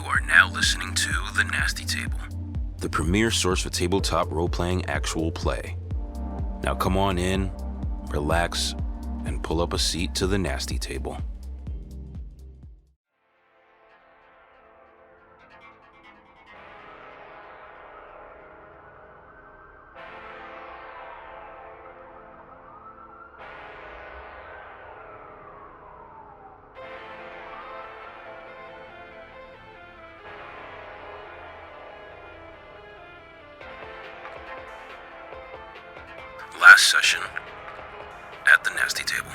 are now listening to The Nasty Table, the premier source for tabletop role-playing actual play. Now come on in, relax, and pull up a seat to The Nasty Table. Last session at The Nasty Table.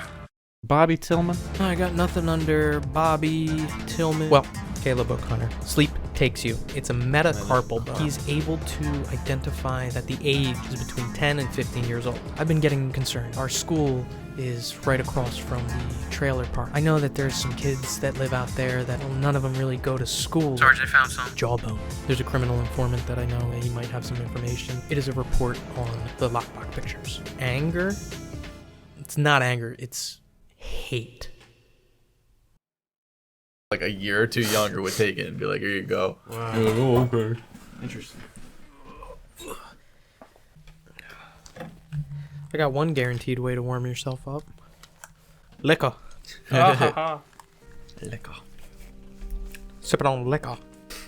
Bobby Tillman? I got nothing under Bobby Tillman. Well, Caleb O'Connor. Sleep takes you. It's a metacarpal bone. He's able to identify that the age is between 10 and 15 years old. I've been getting concerned. Our school is right across from the trailer park. I know that there's some kids that live out there that none of them really go to school. Sarge, I found some. Jawbone. There's a criminal informant that I know that he might have some information. It is a report on the lockbox pictures. Anger? It's not anger, it's hate. Like a year or two younger would take it and be like, here you go. Wow. Oh, okay. Interesting. I got one guaranteed way to warm yourself up. Liquor. Liquor. Sipping on liquor.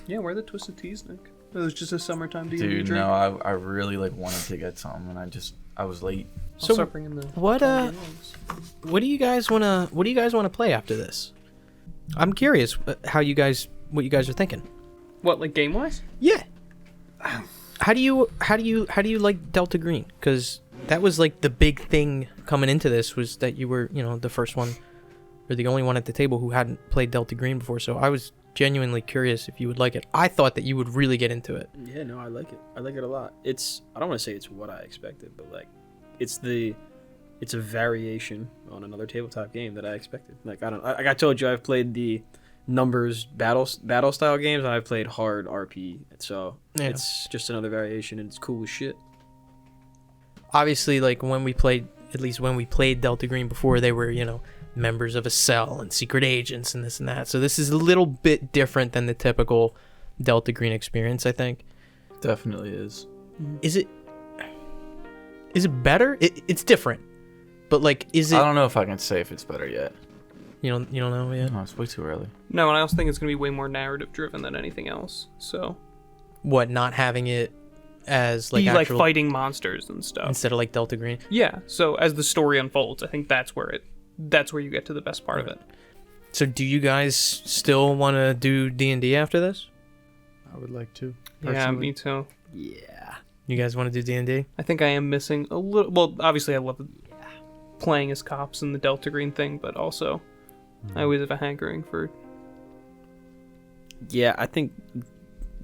Yeah, where are the Twisted Teas, Nick? It was just a summertime D&D Dude, drink. no, I really wanted to get some and I was late. I'll start bringing the what do you guys wanna play after this? I'm curious what you guys are thinking. What, like game wise? Yeah. How do you like Delta Green? Because that was like the big thing coming into this, was that you were, the first one or the only one at the table who hadn't played Delta Green before. So I was genuinely curious if you would like it. I thought that you would really get into it. Yeah, no, I like it. I like it a lot. I don't want to say it's what I expected, but like it's a variation on another tabletop game that I expected. Like I told you, I've played the numbers battle style games, and I've played hard RP. So yeah. It's just another variation, and it's cool as shit. Obviously, like when we played Delta Green before, they were, members of a cell and secret agents and this and that. So this is a little bit different than the typical Delta Green experience, I think. Definitely is. Is it better? It's different. But like, is it? I don't know if I can say if it's better yet. You don't know yet? No, it's way too early. No, and I also think it's going to be way more narrative driven than anything else. So What, not having it as like be actual, like fighting monsters and stuff instead of like Delta Green? Yeah. So as the story unfolds, I think that's where you get to the best part of it. So do you guys still want to do D&D after this? I would like to. Yeah, personally. me too. Yeah. You guys want to do D&D? I think I am missing a little. Well, obviously I love playing as cops in the Delta Green thing, but also I always have a hankering for. Yeah, I think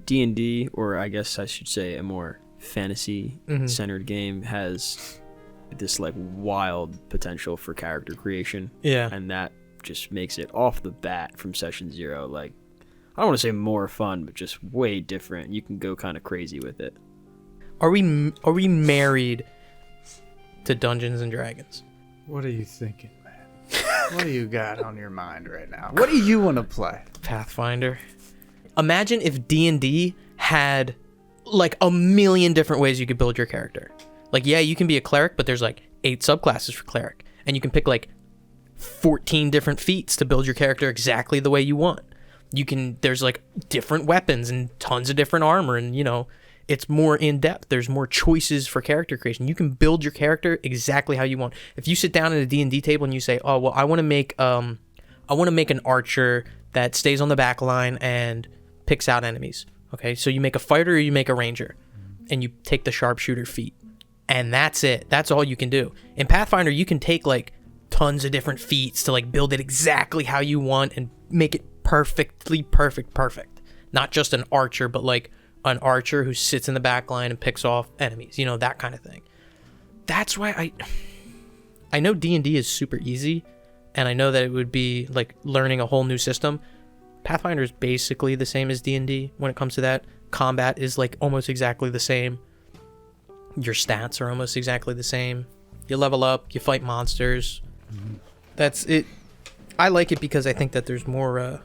D&D, or I guess I should say a more fantasy-centered game, has this like wild potential for character creation. Yeah. And that just makes it off the bat from session 0, like, I don't want to say more fun, but just way different. You can go kind of crazy with it. Are we married to Dungeons and Dragons? What are you thinking, man? What do you got on your mind right now? What do you want to play? Pathfinder. Imagine if D&D had like a million different ways you could build your character. Like, yeah, you can be a cleric, but there's like 8 subclasses for cleric, and you can pick like 14 different feats to build your character exactly the way you want. There's like different weapons and tons of different armor, and it's more in depth. There's more choices for character creation. You can build your character exactly how you want. If you sit down at a D&D table and you say, "Oh, well, I want to make an archer that stays on the back line and picks out enemies." Okay, so you make a fighter or you make a ranger, and you take the sharpshooter feat, and that's it. That's all you can do. In Pathfinder, you can take like tons of different feats to like build it exactly how you want and make it perfect. Not just an archer, but like an archer who sits in the back line and picks off enemies, that kind of thing. That's why I know D&D is super easy, and I know that it would be like learning a whole new system. Pathfinder is basically the same as D&D when it comes to that. Combat is like almost exactly the same. Your stats are almost exactly the same. You level up, you fight monsters. That's it. I like it because I think that there's more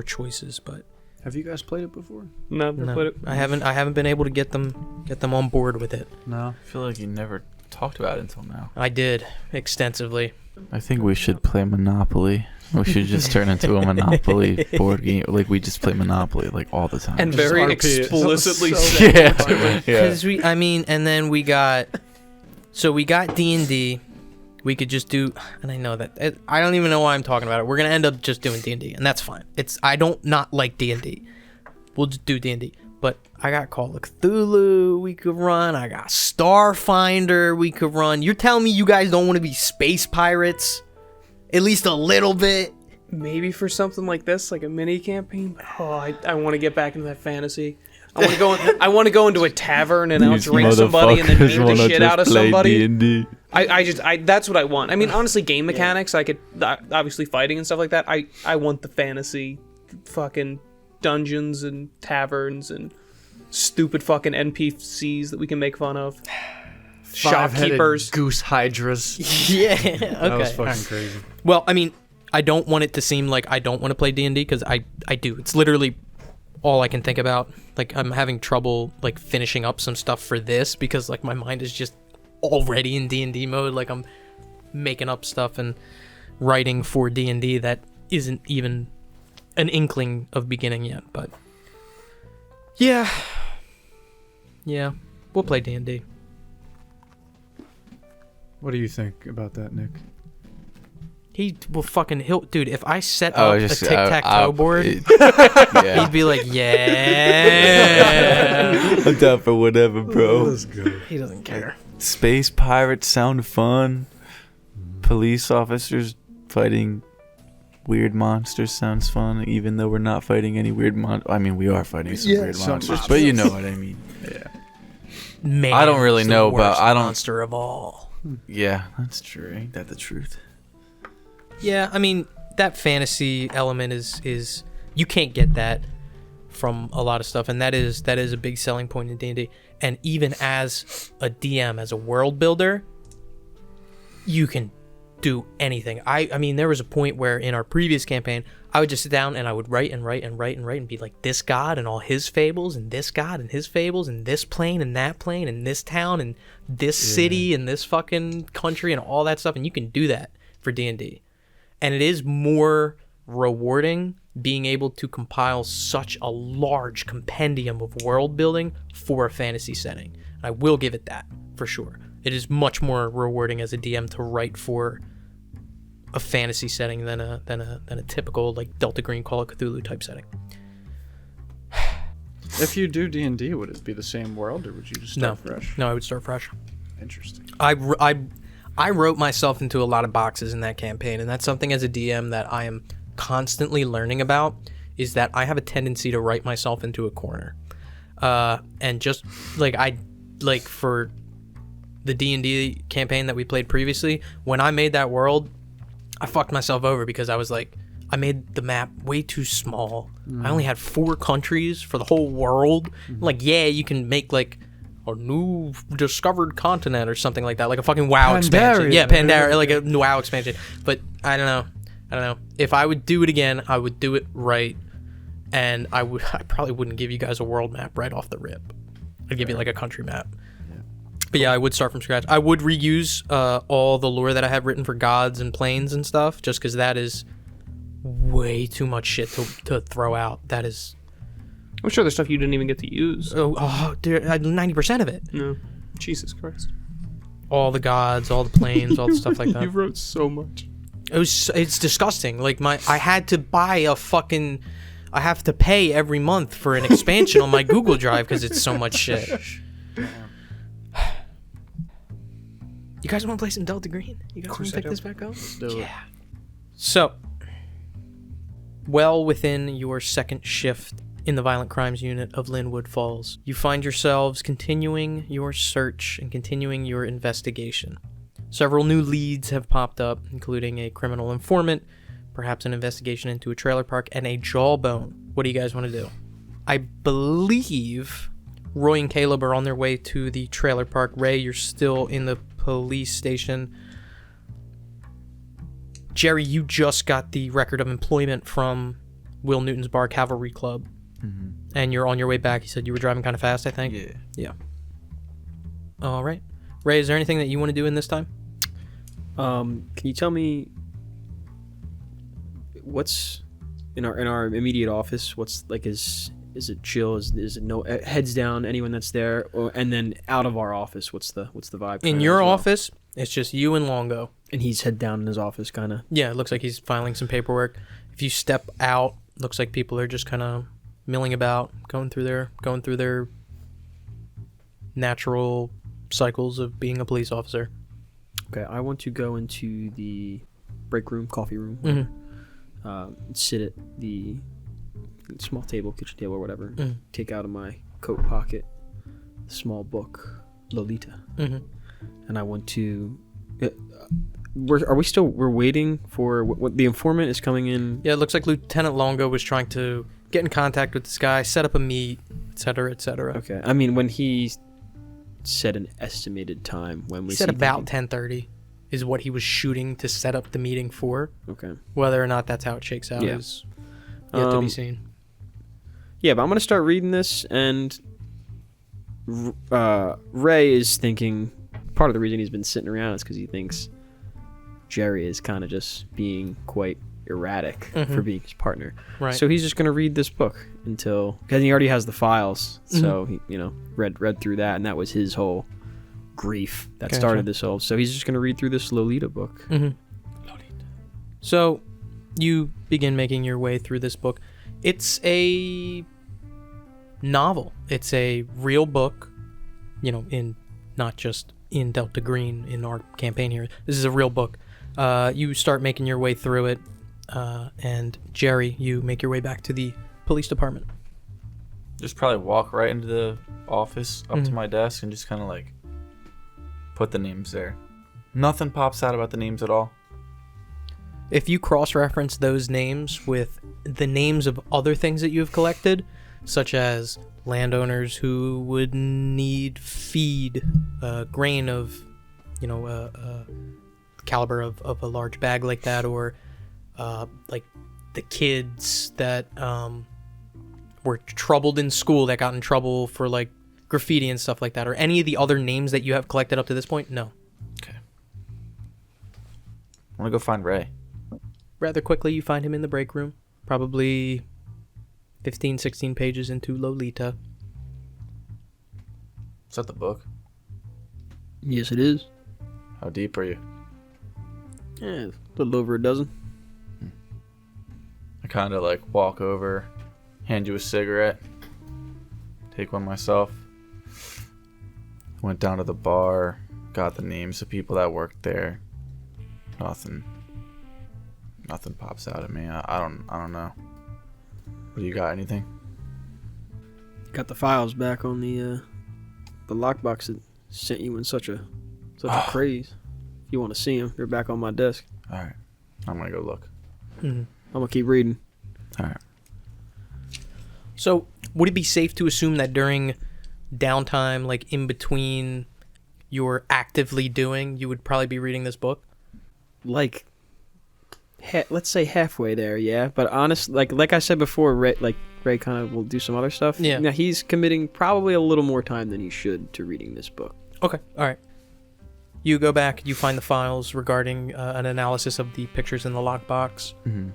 choices, but Have you guys played it before? Never No, put it. I haven't been able to get them on board with it. No. I feel like you never talked about it until now. I did extensively. I think we should play Monopoly. We should just turn into a Monopoly board game. Like, we just play Monopoly, like, all the time. And Just very RP it. explicitly So- said. yeah. Because and then we got D&D. We could just do, and I know that I don't even know why I'm talking about it. We're gonna end up just doing D&D, and that's fine. I don't not like D&D. We'll just do D&D. But I got Call of Cthulhu we could run. I got Starfinder we could run. You're telling me you guys don't want to be space pirates? At least a little bit? Maybe for something like this, like a mini campaign. But I want to get back into that fantasy. I want to go. I want to go into a tavern and outdrink somebody and then beat the shit out of somebody. D&D. I that's what I want. I mean, honestly, game mechanics. I could obviously fighting and stuff like that. I want the fantasy, fucking dungeons and taverns and stupid fucking NPCs that we can make fun of. Shopkeepers. Goose hydras. Yeah. That was Okay. fucking crazy. Well, I mean, I don't want it to seem like I don't want to play D&D because I do. It's literally all I can think about. Like, I'm having trouble like finishing up some stuff for this because like my mind is just already in D&D mode. Like, I'm making up stuff and writing for D&D that isn't even an inkling of beginning yet. But yeah, we'll play D&D. What do you think about that, Nick? He will dude, if I set Oh, up just, a tic-tac-toe board, Yeah. he'd be like, yeah. I'm down for whatever, bro. Let's go. He doesn't care. Space pirates sound fun. Police officers fighting weird monsters sounds fun, even though we're not fighting any weird I mean, we are fighting some weird some monsters, monsters. but you know what I mean. Yeah. Man, I don't really is know the about- worst I don't- monster of all. Yeah, that's true. Ain't that the truth? Yeah, I mean, that fantasy element is you can't get that from a lot of stuff, and that is a big selling point in D&D. And even as a DM, as a world builder, you can do anything. I mean, there was a point where in our previous campaign, I would just sit down and I would write and be like, this god and all his fables, and this god and his fables, and this plane and that plane, and this town and this city and this fucking country and all that stuff, and you can do that for D&D. And it is more rewarding being able to compile such a large compendium of world building for a fantasy setting. I will give it that, for sure. It is much more rewarding as a DM to write for a fantasy setting than a typical like Delta Green Call of Cthulhu type setting. If you do D&D, would it be the same world, or would you just start fresh? No, I would start fresh. Interesting. I wrote myself into a lot of boxes in that campaign, and that's something as a DM that I am constantly learning about, is that I have a tendency to write myself into a corner. And just like for the D&D campaign that we played previously, when I made that world, I fucked myself over because I was like, I made the map way too small. I only had 4 countries for the whole world. Like, yeah, you can make like a new discovered continent or something like that, like a fucking WoW expansion. Yeah, Pandaria, like a WoW expansion. But I don't know. If I would do it again, I would do it right, and I probably wouldn't give you guys a world map right off the rip. I'd give you like a country map. But yeah, I would start from scratch. I would reuse all the lore that I have written for gods and planes and stuff, just because that is way too much shit to throw out. That is... I'm sure there's stuff you didn't even get to use. Oh, dude, 90% of it. No. Jesus Christ. All the gods, all the planes, all the stuff like that. You wrote so much. It's disgusting. Like I had to buy I have to pay every month for an expansion on my Google Drive because it's so much shit. You guys want to play some Delta Green? You guys want to pick this back up? Let's do it. So, well within your second shift in the Violent Crimes Unit of Linwood Falls, you find yourselves continuing your search and continuing your investigation. Several new leads have popped up, including a criminal informant, perhaps an investigation into a trailer park, and a jawbone. What do you guys want to do? I believe Roy and Caleb are on their way to the trailer park. Ray, you're still in the police station. Jerry, you just got the record of employment from Will Newton's Bar Cavalry Club. And you're on your way back. You said you were driving kind of fast, I think? Yeah. All right. Ray, is there anything that you want to do in this time? Can you tell me what's in our immediate office? What's like is it chill? Is it no heads down? Anyone that's there, and then out of our office, what's the vibe? In your office, it's just you and Longo. And he's head down in his office, kind of. Yeah, it looks like he's filing some paperwork. If you step out, looks like people are just kind of milling about, going through their natural cycles of being a police officer. Okay, I want to go into the break room, coffee room, sit at the small table, kitchen table, or whatever. Take out of my coat pocket a small book, Lolita, and I want to. We're waiting for what the informant is coming in. Yeah, it looks like Lieutenant Longo was trying to get in contact with this guy, set up a meet, etc., etc. Okay, I mean when he said an estimated time when we He said about 10:30 is what he was shooting to set up the meeting for. Okay. Whether or not that's how it shakes out is yet to be seen. Yeah, but I'm gonna start reading this, and Ray is thinking part of the reason he's been sitting around is because he thinks Jerry is kind of just being quite erratic for being his partner. Right. So he's just gonna read this book until because he already has the files. So he read through that, and that was his whole grief that started this whole. So he's just gonna read through this Lolita book. So you begin making your way through this book. It's a novel. It's a real book, in not just in Delta Green in our campaign here. This is a real book. You start making your way through it, and Jerry, you make your way back to the police department. Just probably walk right into the office, up to my desk, and just kind of like put the names there. Nothing pops out about the names at all. If you cross-reference those names with the names of other things that you have collected, such as landowners who would need feed, grain of, caliber of a large bag like that, or like the kids that were troubled in school that got in trouble for like graffiti and stuff like that, or any of the other names that you have collected up to this point, no. Okay. I want to go find Ray. Rather quickly, you find him in the break room, probably 15, 16 pages into Lolita. Is that the book? Yes, it is. How deep are you? Yeah, a little over a dozen. I kind of like walk over, hand you a cigarette, take one myself. Went down to the bar, got the names of people that worked there. Nothing pops out at me. I don't know. What do you got? Anything? Got the files back on the lockbox that sent you in such a craze. If you want to see them, they're back on my desk. All right, I'm gonna go look. I'm gonna keep reading. All right. So, would it be safe to assume that during downtime, like in between you're actively doing, you would probably be reading this book? Like, let's say halfway there, yeah. But honestly, like I said before, Ray kind of will do some other stuff. Yeah. Now he's committing probably a little more time than he should to reading this book. Okay, all right. You go back, you find the files regarding an analysis of the pictures in the lockbox. And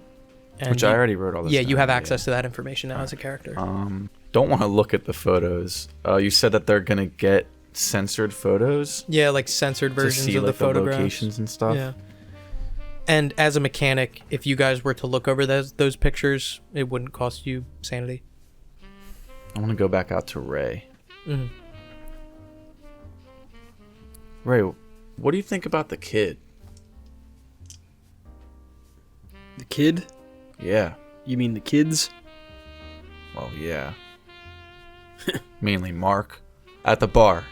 Which I already wrote all this Yeah, down, you have access to that information now as a character. Don't want to look at the photos. You said that they're gonna get censored photos Yeah, like censored to versions see of the like the photographs. locations and stuff. Yeah. And as a mechanic, if you guys were to look over those pictures, it wouldn't cost you sanity. I want to go back out to Ray. Mhm. Ray, what do you think about the kid? The kid? Yeah. You mean the kids? Well, yeah. Mainly Mark. At the bar.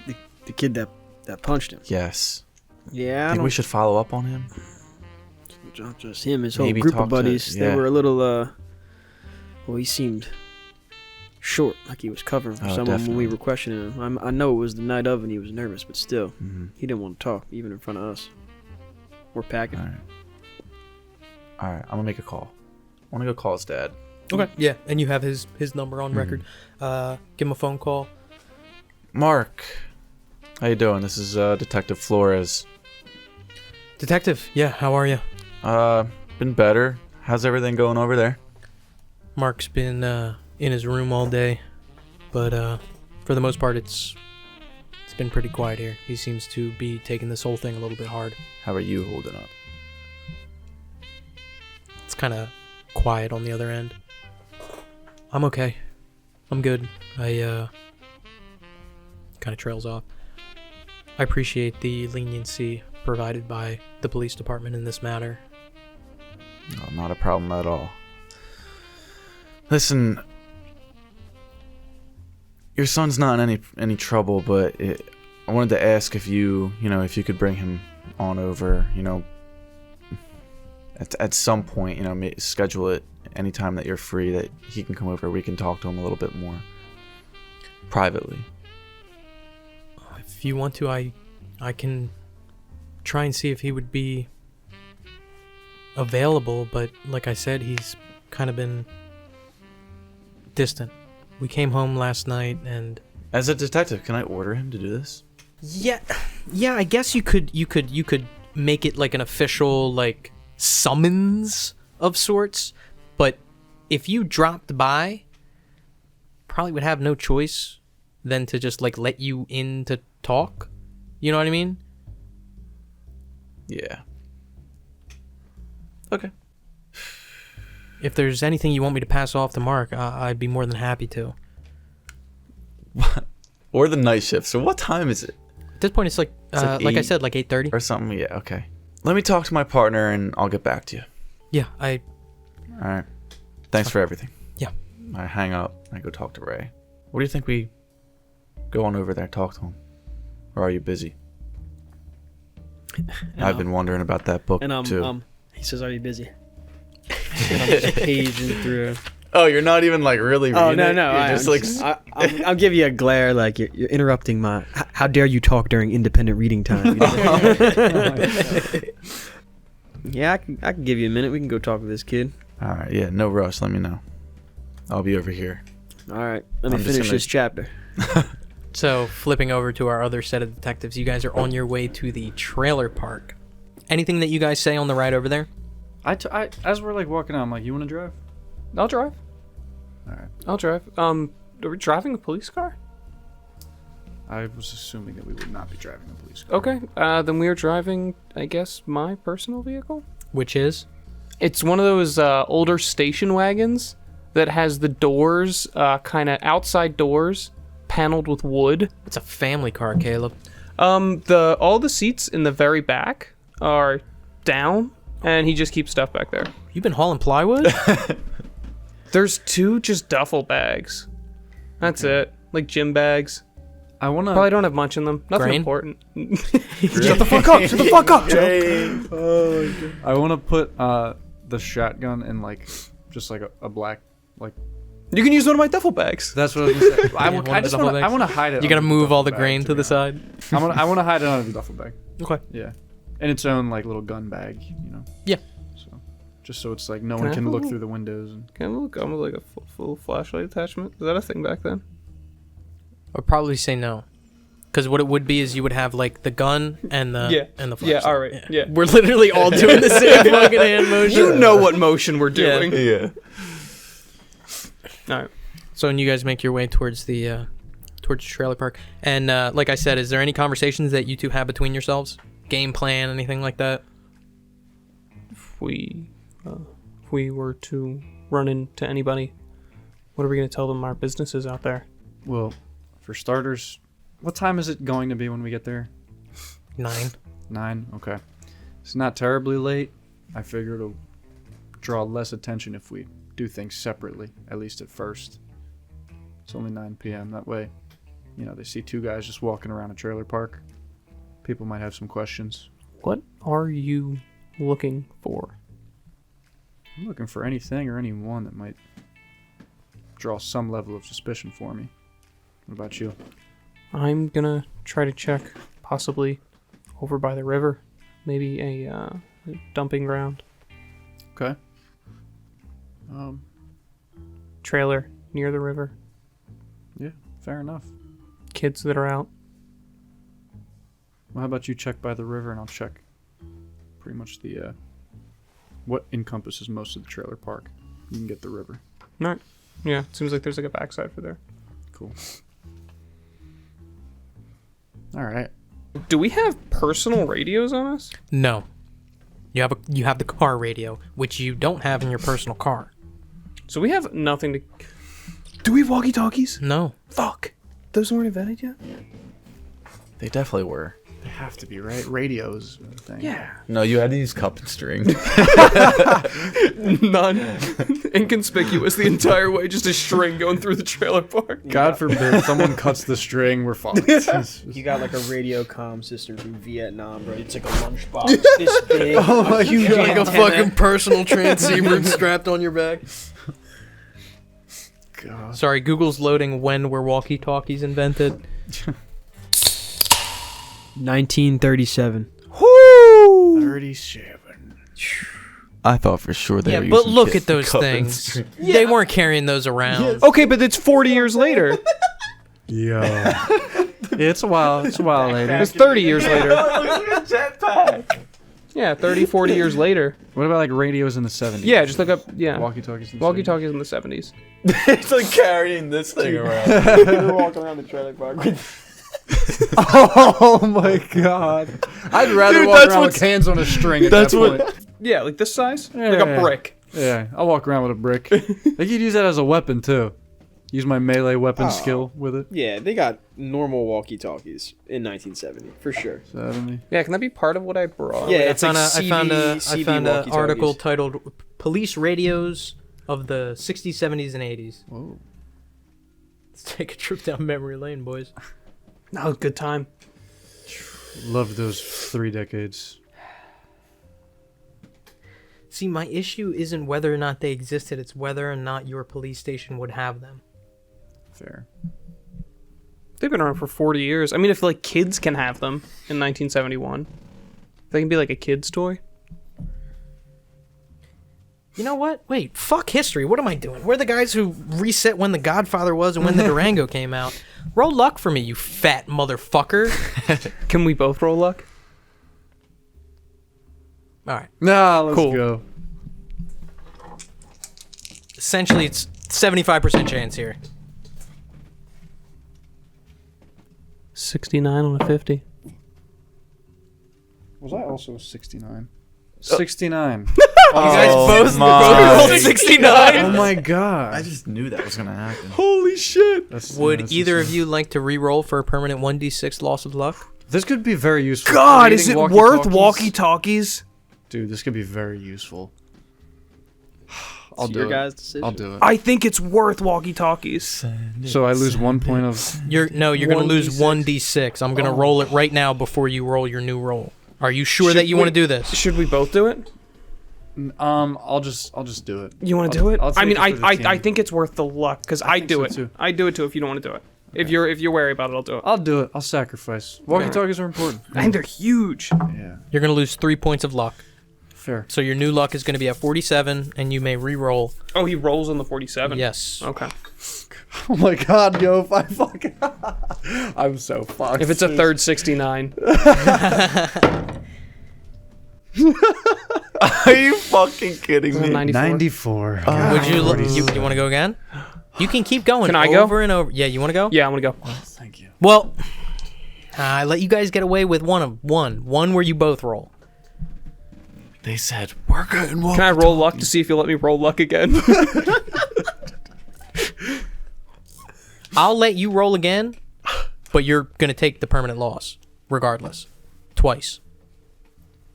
The kid that punched him. Yes. Yeah, I Think don't we should follow up on him? not just him, his whole Maybe group talk of to- buddies. They yeah. were a little well, he seemed short, like he was covering for someone when we definitely. were questioning him. I know it was the night of and he was nervous, but still, Mm-hmm. he didn't want to talk, even in front of us. We're packing. All right. I'm gonna make a call. I want to go call his dad. Okay. Yeah, and you have his number on record. Give him a phone call. Mark, how you doing? This is Detective Flores. Detective, yeah, how are you? Been better. How's everything going over there? Mark's been in his room all day, but for the most part, it's been pretty quiet here. He seems to be taking this whole thing a little bit hard. How are you holding up? It's kind of quiet on the other end. I'm okay. I'm good. I kind of trails off. I appreciate the leniency provided by the police department in this matter. No, not a problem at all. Listen, your son's not in any trouble, but I wanted to ask if you could bring him on over, at some point, schedule it anytime that you're free, that he can come over. We can talk to him a little bit more privately. If you want to, I can try and see if he would be available, but like I said, he's kind of been distant. We came home last night and... As a detective, can I order him to do this? Yeah, I guess you could make it like an official like summons of sorts, but if you dropped by, probably would have no choice than to just like let you in to talk. You know what I mean? Yeah. Okay. If there's anything you want me to pass off to Mark, I'd be more than happy to. Or the night shift. So what time is it? At this point, it's like I said, like 8:30 or something. Yeah. Okay. Let me talk to my partner and I'll get back to you. Yeah, All right. Thanks for everything. Yeah. I hang up. I go talk to Ray. What do you think we go on over there, talk to him? Or are you busy? I've been wondering about that book too. He says, "Are you busy?" And I'm just paging through. Oh, you're not even like really reading. Oh no, You're just I'll give you a glare like you're interrupting my. How dare you talk during independent reading time? Yeah, I can give you a minute. We can go talk to this kid. All right. Yeah. No rush. Let me know. I'll be over here. All right. Let me finish this chapter. So, flipping over to our other set of detectives, you guys are on your way to the trailer park. Anything that you guys say on the ride over there? I as we're like walking out, I'm like, you want to drive? I'll drive. All right. I'll drive. Are we driving a police car? I was assuming that we would not be driving a police car. Okay. Then we are driving, I guess, my personal vehicle. Which is? It's one of those older station wagons that has the doors, kind of outside doors, paneled with wood. It's a family car, Caleb. All the seats in the very back are down, and he just keeps stuff back there. You've been hauling plywood? There's 2 just duffel bags. That's it. Like gym bags. I wanna Probably don't have much in them. Nothing Grain? important. Shut the fuck up! Shut the fuck up, Joe. I wanna put the shotgun in like just like a black like. You can use one of my duffel bags. That's what I was gonna say. one of the duffel bags. I wanna hide it. You gotta under move all the duffel grain bag, to the be side. honest. I wanna hide it under the duffel bag. Okay. Yeah, in its own like little gun bag, Yeah. So just so it's like no Can one I can have a look little- through the windows and. Can I look? I'm like a full flashlight attachment. Is that a thing back then? I'd probably say no. Because what it would be is you would have like the gun and the flashlight. Yeah. All right. Yeah. We're literally all doing the same fucking hand motion. You know what motion we're Yeah. doing. Yeah. All right. So, and you guys make your way towards the trailer park. And like I said, is there any conversations that you two have between yourselves? Game plan, anything like that? If we were to run into anybody, what are we going to tell them our business is out there? Well, for starters, what time is it going to be when we get there? 9. 9? Okay. It's not terribly late. I figure it'll draw less attention if we do things separately, at least at first. It's only 9 p.m. That way, they see 2 guys just walking around a trailer park. People might have some questions. What are you looking for? I'm looking for anything or anyone that might draw some level of suspicion for me. What about you? I'm gonna try to check possibly over by the river, maybe a dumping ground. Okay. trailer near the river. Yeah, fair enough. Kids that are out. Well, how about you check by the river and I'll check pretty much the what encompasses most of the trailer park. You can get the river. All right. Yeah, seems like there's like a backside for there. Cool. All right. Do we have personal radios on us? No. You have the car radio, which you don't have in your personal car. So we have nothing to... Do we have walkie-talkies? No. Fuck. Those weren't invented yet? They definitely were. They have to be, right? Radios. I think. Yeah. No, you had to use cup and string. None. Inconspicuous the entire way, just a string going through the trailer park. God forbid someone cuts the string, we're fucked. You got like a radio comm system from Vietnam, bro. It's like a lunchbox this big. Oh my huge God. Like a fucking personal transceiver strapped on your back. God. Sorry, Google's loading when were walkie-talkies invented. 1937. 37. I thought for sure they Yeah, were but using look at those cup and things. string. They weren't carrying those around. Okay, but it's 40 years later. Yeah. It's a while. It's a while later. It's 30 years later. Yeah, 30, 40 years later. What about like radios in the 70s? Yeah, just look up, yeah. Walkie-talkies in the Walkie-talkies in the 70s. It's like carrying this thing around. We're walking around the trailer park with. Oh my God. I'd rather Dude, walk that's around with what's- hands on a string at that's that what- point. Yeah, like this size? Yeah, like yeah. a brick. Yeah, I'll walk around with a brick. They could use that as a weapon too. Use my melee weapon skill with it. Yeah, they got normal walkie-talkies in 1970 for sure. 70. Yeah, can that be part of what I brought? Yeah, I it's found, like I found a walkie-talkies. article titled "Police Radios of the 60s, 70s, and 80s." Whoa. Let's take a trip down memory lane, boys. No, good time. Loved those 3 decades. See, my issue isn't whether or not they existed; it's whether or not your police station would have them. Fair. They've been around for 40 years. I mean, if like kids can have them in 1971, they can be like a kid's toy. You know what? Wait, fuck history. What am I doing? We're the guys who reset when The Godfather was and when the Durango came out. Roll luck for me, you fat motherfucker. Can we both roll luck? All right. Nah, let's Cool. go. Essentially, it's 75% chance here. 69 on a 50. Was I also 69? 69. You guys both rolled 69. Oh my God. I just knew that was gonna happen. Holy shit. Would either of you like to re-roll for a permanent 1d6 loss of luck? This could be very useful. God, is Creating it worth walkie-talkies. walkie-talkies? Dude, this could be very useful. I'll It's do your it. guys' decision. I'll do it. I think it's worth walkie-talkies. So I lose 1 point of... You're gonna lose 1d6. 1d6. I'm gonna roll it right now before you roll your new roll. Are you sure that you want to do this? Should we both do it? I'll just do it. You want to I'll- do it? I'll I take mean, it for the I team. think it's worth the luck because I think do so it. too. I do it too if you don't want to do it. If you're wary about it, I'll do it. I'll do it. I'll sacrifice. Walkie-talkies are important. And they're huge. Yeah. You're gonna lose 3 points of luck. Fair. So your new luck is gonna be at 47, and you may re-roll. Oh, he rolls on the 47. Yes. Okay. Oh my God, yo, if I fuck... I'm so fucked. If it's a third 69. Are you fucking kidding me? 94. 94. Would you want to go again? You can keep going. Can I go? Over and over. Yeah, you want to go? Yeah, I'm gonna go. Thank you. Well, I let you guys get away with one where you both roll. They said we're getting Can I roll luck to see if you'll let me roll luck again? I'll let you roll again, but you're gonna take the permanent loss, regardless, twice.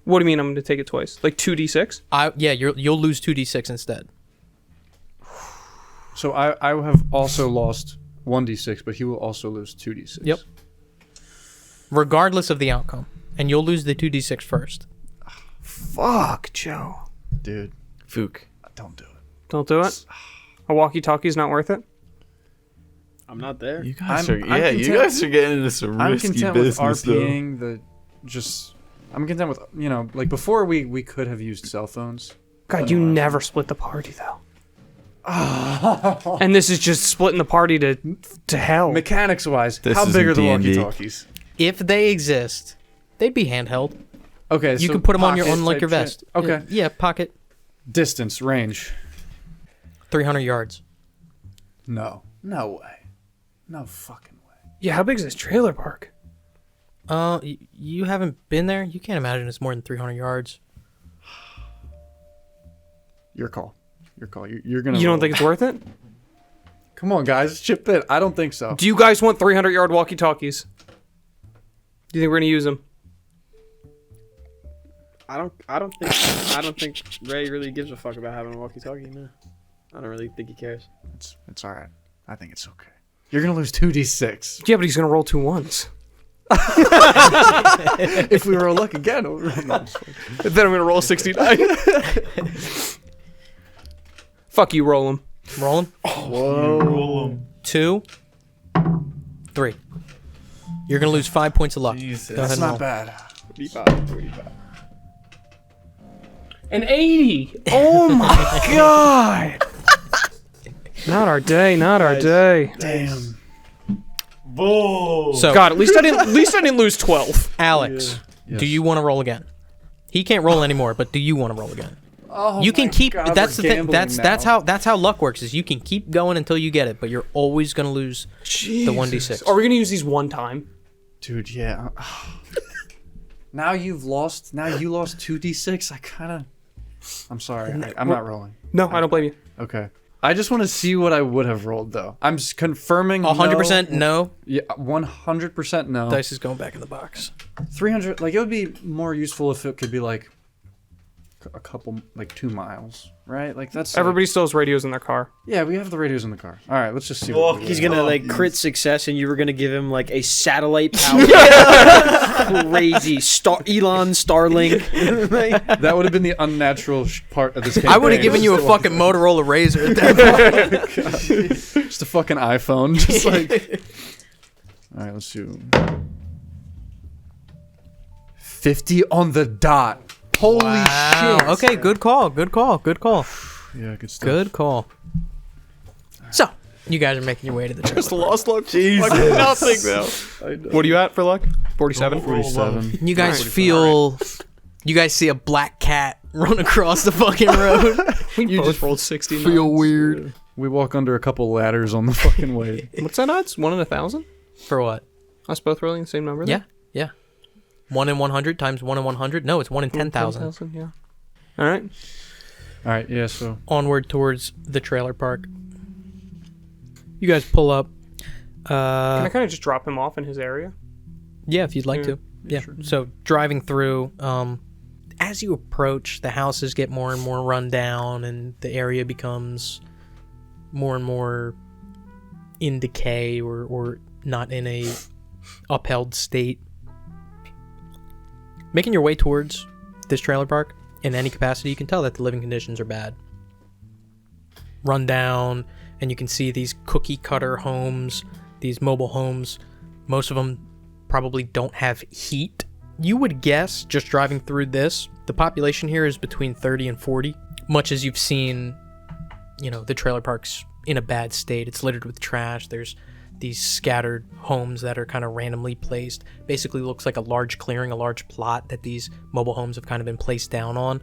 What do you mean I'm gonna take it twice? Like 2d6? You'll lose 2d6 instead. So I have also lost 1d6, but he will also lose 2d6. Yep. Regardless of the outcome, and you'll lose the 2d6 first. Fuck, Joe. Dude, Fook. don't do it. Don't do it? A walkie-talkie's not worth it? I'm not there. You guys I'm you guys are getting into some I'm risky content with business though. RPing the just... I'm content with, like before we could have used cell phones. God, you never split the party, though. And this is just splitting the party to hell. Mechanics wise, This how big isn't are the D&D. walkie-talkies? If they exist, they'd be handheld. Okay, You so can put them on your pocket like type your vest. shit. Okay. Yeah, pocket. Distance, range. 300 yards. No. No way. No fucking way. Yeah, how big is this trailer park? You haven't been there. You can't imagine it's more than 300 yards. Your call. Your call. You're gonna. You don't roll. think it's worth it? Come on, guys, chip in. I don't think so. Do you guys want 300-yard walkie-talkies? Do you think we're gonna use them? I don't think Ray really gives a fuck about having a walkie-talkie. No, I don't really think he cares. It's all right. I think it's okay. You're gonna lose 2d6 Yeah, but he's gonna roll 2 1s. if we roll luck again. No, Then I'm gonna roll 69. Fuck you, roll them. Rolling. Whoa. 2, 3. You're gonna lose 5 points of luck. Jesus. Go ahead That's and not roll. bad. 35. An 80. Oh my god. Not our day. Not our day. Damn. So, God, at least I didn't lose 12. Alex, Yes. do you want to roll again? He can't roll anymore, but do you want to roll again? Oh You can my keep. God, That's we're the thing. gambling That's now. how luck works. Is you can keep going until you get it, but you're always gonna lose the 1d6. Are we gonna use these one time? Dude, yeah. Now you lost 2d6. I kind of. I'm sorry. I'm not rolling. No, I don't blame you. Okay. I just want to see what I would have rolled though. I'm just confirming. 100% no. Yeah, 100% no. Dice is going back in the box. 300. Like it would be more useful if it could be like a couple, like 2 miles, right? Like that's. Everybody still has radios in their car. Yeah, we have the radios in the car. All right, let's just see. Well, What we He's roll. gonna like crit success, and you were gonna give him like a satellite power. Crazy Elon Starlink. That would have been the unnatural part of this game. I would have given you a fucking Motorola Razr at that point. just a fucking iPhone, just like. All right, let's do 50 on the dot. Holy shit! Okay, good call. Good call. Good call. Yeah, good stuff. Good call. So, you guys are making your way to the trailer. Lost luck. Jesus. Fucking nothing though. What are you at for luck? 47. 47. You guys feel. You guys see a black cat run across the fucking road. We both rolled 60. weird. We walk under a couple ladders on the fucking way. What's that odds? 1 in 1,000? For what? Us both rolling the same number? Yeah. Yeah. 1 in 100 times 1 in 100? No, it's 1 in 10,000. 10,000, yeah. All right. All right, yeah. So Onward towards the trailer park. You guys pull up. Can I kind of just drop him off in his area? Yeah, if you'd like Yeah. to. Yeah. So driving through, as you approach, the houses get more and more run down, and the area becomes more and more in decay or not in a upheld state. Making your way towards this trailer park in any capacity, you can tell that the living conditions are bad. Run down, and you can see these cookie cutter homes, these mobile homes. Most of them probably don't have heat. You would guess, just driving through this, the population here is between 30 and 40. Much as you've seen, the trailer parks in a bad state. It's littered with trash. There's these scattered homes that are kind of randomly placed. Basically looks like a large clearing, a large plot that these mobile homes have kind of been placed down on.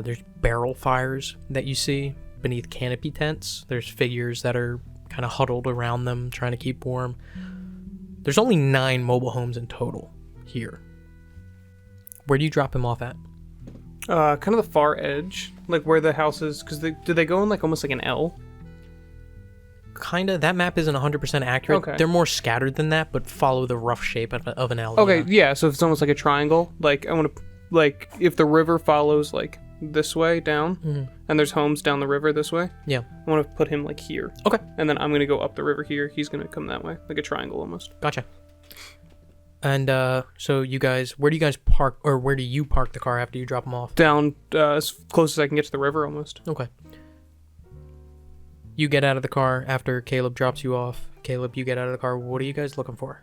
There's barrel fires that you see beneath canopy tents. There's figures that are kind of huddled around them trying to keep warm. There's only 9 mobile homes in total here. Where do you drop him off at? Kind of the far edge, like where the houses, because do they go in like almost like an L? Kinda. That map isn't 100% accurate. Okay. They're more scattered than that, but follow the rough shape of an L. Okay, yeah. yeah, so it's almost like a triangle. Like I want to, like if the river follows like this way down, and there's homes down the river this way. Yeah. I want to put him like here. Okay. And then I'm gonna go up the river here. He's gonna come that way, like a triangle almost. Gotcha. And so you guys, where do you guys park, or where do you park the car after you drop them off? Down as close as I can get to the river almost. Okay. You get out of the car after Caleb drops you off. Caleb, you get out of the car. What are you guys looking for?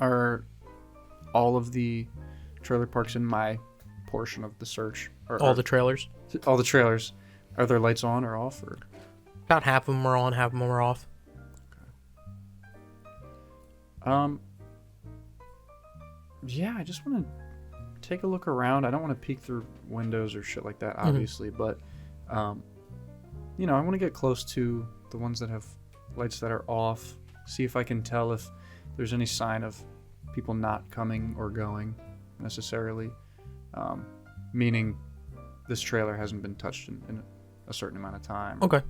are all of the trailer parks in my portion of the search. All the trailers. All the trailers. Are their lights on or off? Or About half of them are on, half of them are off. Yeah, I just want to take a look around. I don't want to peek through windows or shit like that, obviously, but you know, I want to get close to the ones that have lights that are off. See if I can tell if there's any sign of people not coming or going necessarily. Meaning this trailer hasn't been touched in a certain amount of time. Okay.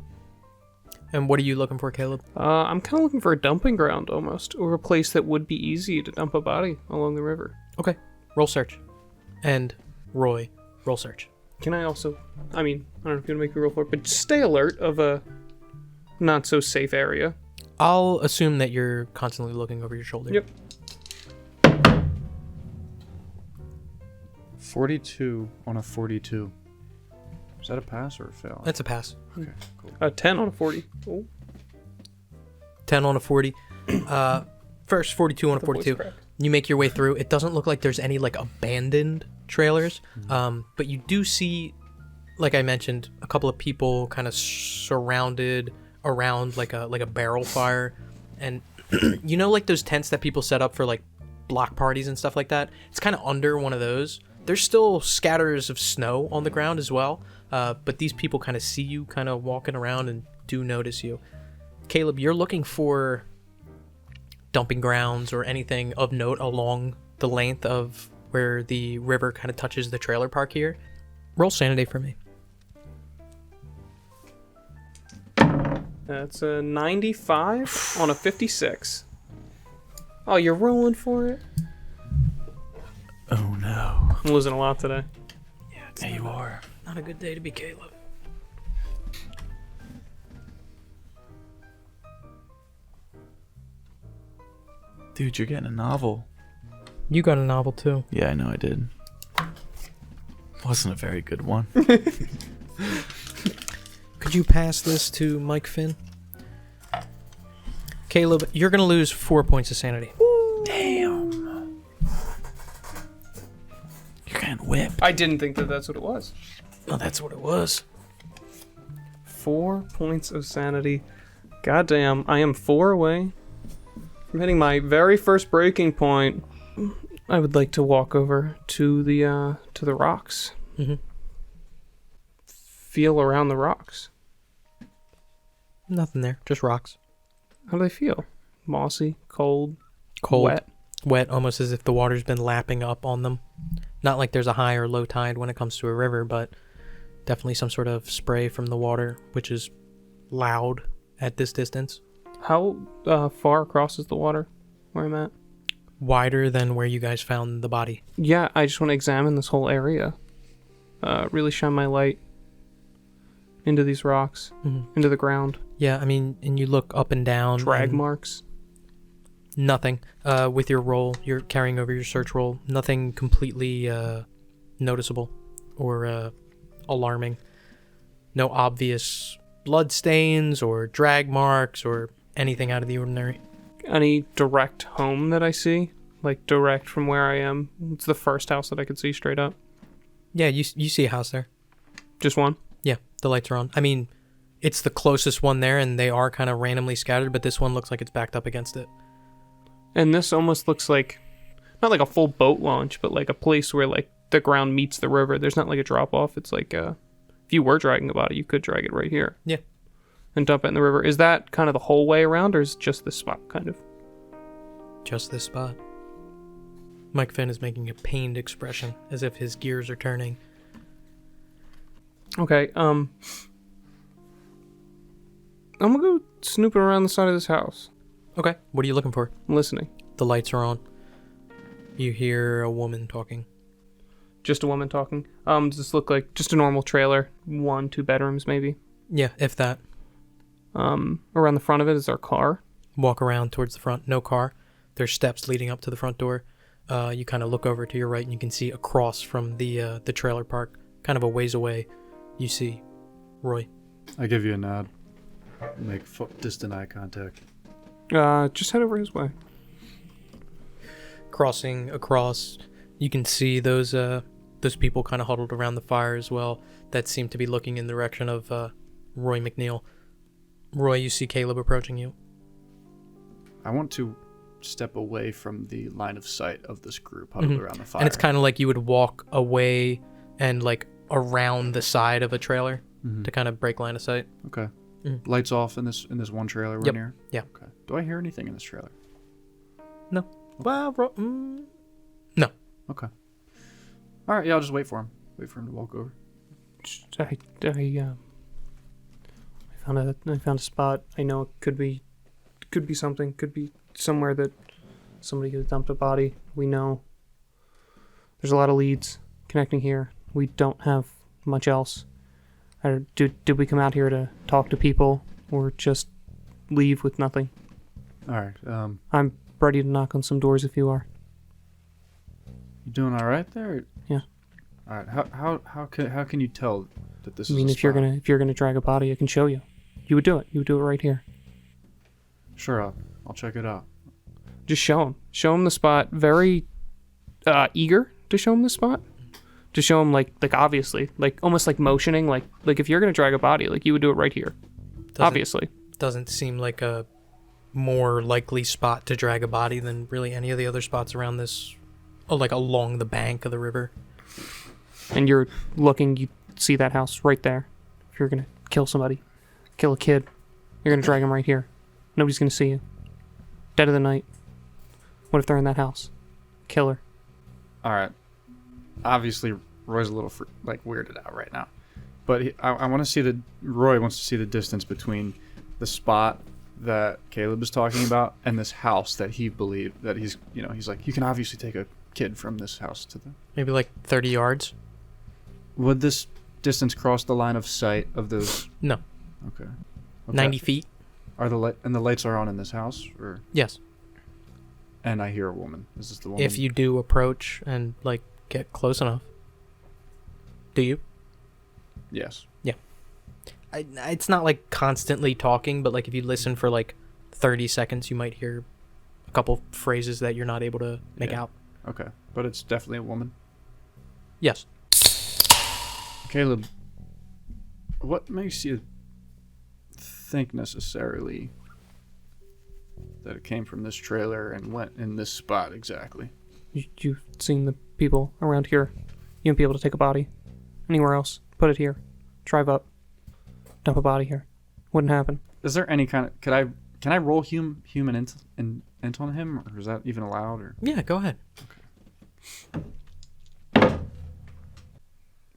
And what are you looking for, Caleb? I'm kind of looking for a dumping ground almost, or a place that would be easy to dump a body along the river. Okay. Roll search. And Roy, roll search. Can I also, I mean, I don't know if you're going to make me roll for it, but stay alert of a not so safe area. I'll assume that you're constantly looking over your shoulder. Yep. 42 on a 42. Is that a pass or a fail? That's a pass. Okay, cool. A 10 on a 40. Oh, 10 on a 40. First, 42 on a the voice 42. crack. You make your way through. It doesn't look like there's any like abandoned trailers, but you do see, like I mentioned, a couple of people kind of surrounded around like a barrel fire, and you know, like those tents that people set up for like block parties and stuff like that. It's kind of under one of those. There's still scatters of snow on the ground as well, but these people kind of see you kind of walking around and do notice you. Caleb, you're looking for dumping grounds or anything of note along the length of where the river kind of touches the trailer park here. Roll sanity for me. That's a 95 on a 56. Oh, you're rolling for it? Oh no. I'm losing a lot today. Yeah, you are. Not a good day to be Caleb. Dude, you're getting a novel. You got a novel too. Yeah, I know I did. Wasn't a very good one. Could you pass this to Mike Finn? Caleb, you're going to lose 4 points of sanity. Damn. You're getting whipped. I didn't think that that's what it was. Oh, that's what it was. 4 points of sanity. Goddamn, I am 4 away from hitting my very first breaking point. I would like to walk over to the rocks. Mm-hmm. Feel around the rocks. Nothing there, just rocks. How do they feel? Mossy, cold, Cold, wet. wet, almost as if the water's been lapping up on them. Not like there's a high or low tide when it comes to a river, but definitely some sort of spray from the water, which is loud at this distance. How far across is the water where I'm at? Wider than where you guys found the body. Yeah, I just want to examine this whole area. Really shine my light into these rocks, into the ground. Yeah, I mean, and you look up and down. Drag and marks. Nothing. With your roll, you're carrying over your search roll. Nothing completely noticeable or alarming. No obvious blood stains or drag marks or anything out of the ordinary. Any direct home that I see? Like direct from where I am? It's the first house that I could see straight up. Yeah, you see a house there. Just one? Yeah, the lights are on. I mean, it's the closest one there, and they are kind of randomly scattered, but this one looks like it's backed up against it. And this almost looks like, not like a full boat launch, but like a place where like the ground meets the river. There's not like a drop off. It's like, if you were dragging a body, you could drag it right here. Yeah. And dump it in the river. Is that kind of the whole way around, or is it just this spot kind of? Just this spot. Mike Finn is making a pained expression, as if his gears are turning. Okay, I'm gonna go snooping around the side of this house. Okay, what are you looking for? I'm listening. The lights are on. You hear a woman talking. Just a woman talking. Does this look like just a normal trailer? 1-2 bedrooms, maybe? Yeah, if that. Around the front of it is our car. Walk around towards the front. No car. There's steps leading up to the front door. You kind of look over to your right and you can see across from the trailer park, kind of a ways away, you see Roy. I give you a nod. Make distant eye contact. Just head over his way. Crossing across, you can see those There's people kind of huddled around the fire as well that seem to be looking in the direction of Roy McNeil. Roy, you see Caleb approaching you. I want to step away from the line of sight of this group huddled around the fire. And it's kind of like you would walk away and like around the side of a trailer to kind of break line of sight. Okay. Mhm. Lights off in this one trailer we're Yep. near? Yeah. Okay. Do I hear anything in this trailer? No. Well, no. Okay. All right, yeah, I'll just wait for him. Wait for him to walk over. I found a spot. I know it could be something. Could be somewhere that somebody could have dumped a body. We know there's a lot of leads connecting here. We don't have much else. Did we come out here to talk to people or just leave with nothing? All right. I'm ready to knock on some doors if you are. You doing all right there? Yeah. All right. How can you tell that this I is mean, a if you're spot? gonna drag a body, I can show you. You would do it. You would do it right here. Sure, I'll check it out. Just show him. Show him the spot. Very eager to show him the spot. To show him like obviously, like almost like motioning, like if you're gonna drag a body, like you would do it right here. Obviously. Doesn't seem like a more likely spot to drag a body than really any of the other spots around this, like along the bank of the river. And you're looking, you see that house right there. If you're gonna kill somebody, kill a kid, you're gonna drag him right here. Nobody's gonna see you. Dead of the night. What if they're in that house? Killer. All right. Obviously, Roy's a little weirded out right now, but I want to see Roy wants to see the distance between the spot that Caleb is talking about and this house that he believed that he's like, you can obviously take a kid from this house to the. Maybe like 30 yards? Would this distance cross the line of sight of those? No. Okay. 90 feet? Are the lights are on in this house, or? Yes. And I hear a woman. Is this the woman? If you do approach and like get close enough. Do you? Yes. Yeah. It's not like constantly talking, but like if you listen for like 30 seconds, you might hear a couple phrases that you're not able to make out. Okay, but it's definitely a woman. Yes. Caleb, what makes you think necessarily that it came from this trailer and went in this spot exactly? You've seen the people around here. You wouldn't be able to take a body anywhere else. Put it here. Drive up. Dump a body here. Wouldn't happen. Is there any kind of can I roll human int on him, or is that even allowed? Or Yeah, go ahead.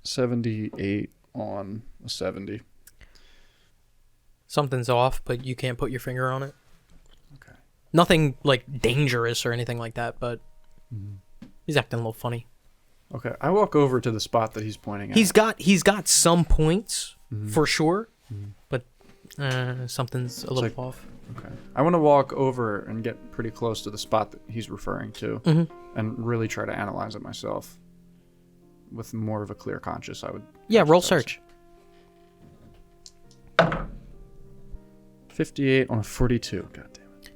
78 on a 70. Something's off, but you can't put your finger on it. Okay. Nothing like dangerous or anything like that, but he's acting a little funny. Okay, I walk over to the spot that he's pointing at. He's got some points for sure, but something's a little like- off. Okay. I want to walk over and get pretty close to the spot that he's referring to, and really try to analyze it myself with more of a clear conscience. I would. Yeah, roll search. 58 on a 42. God damn it.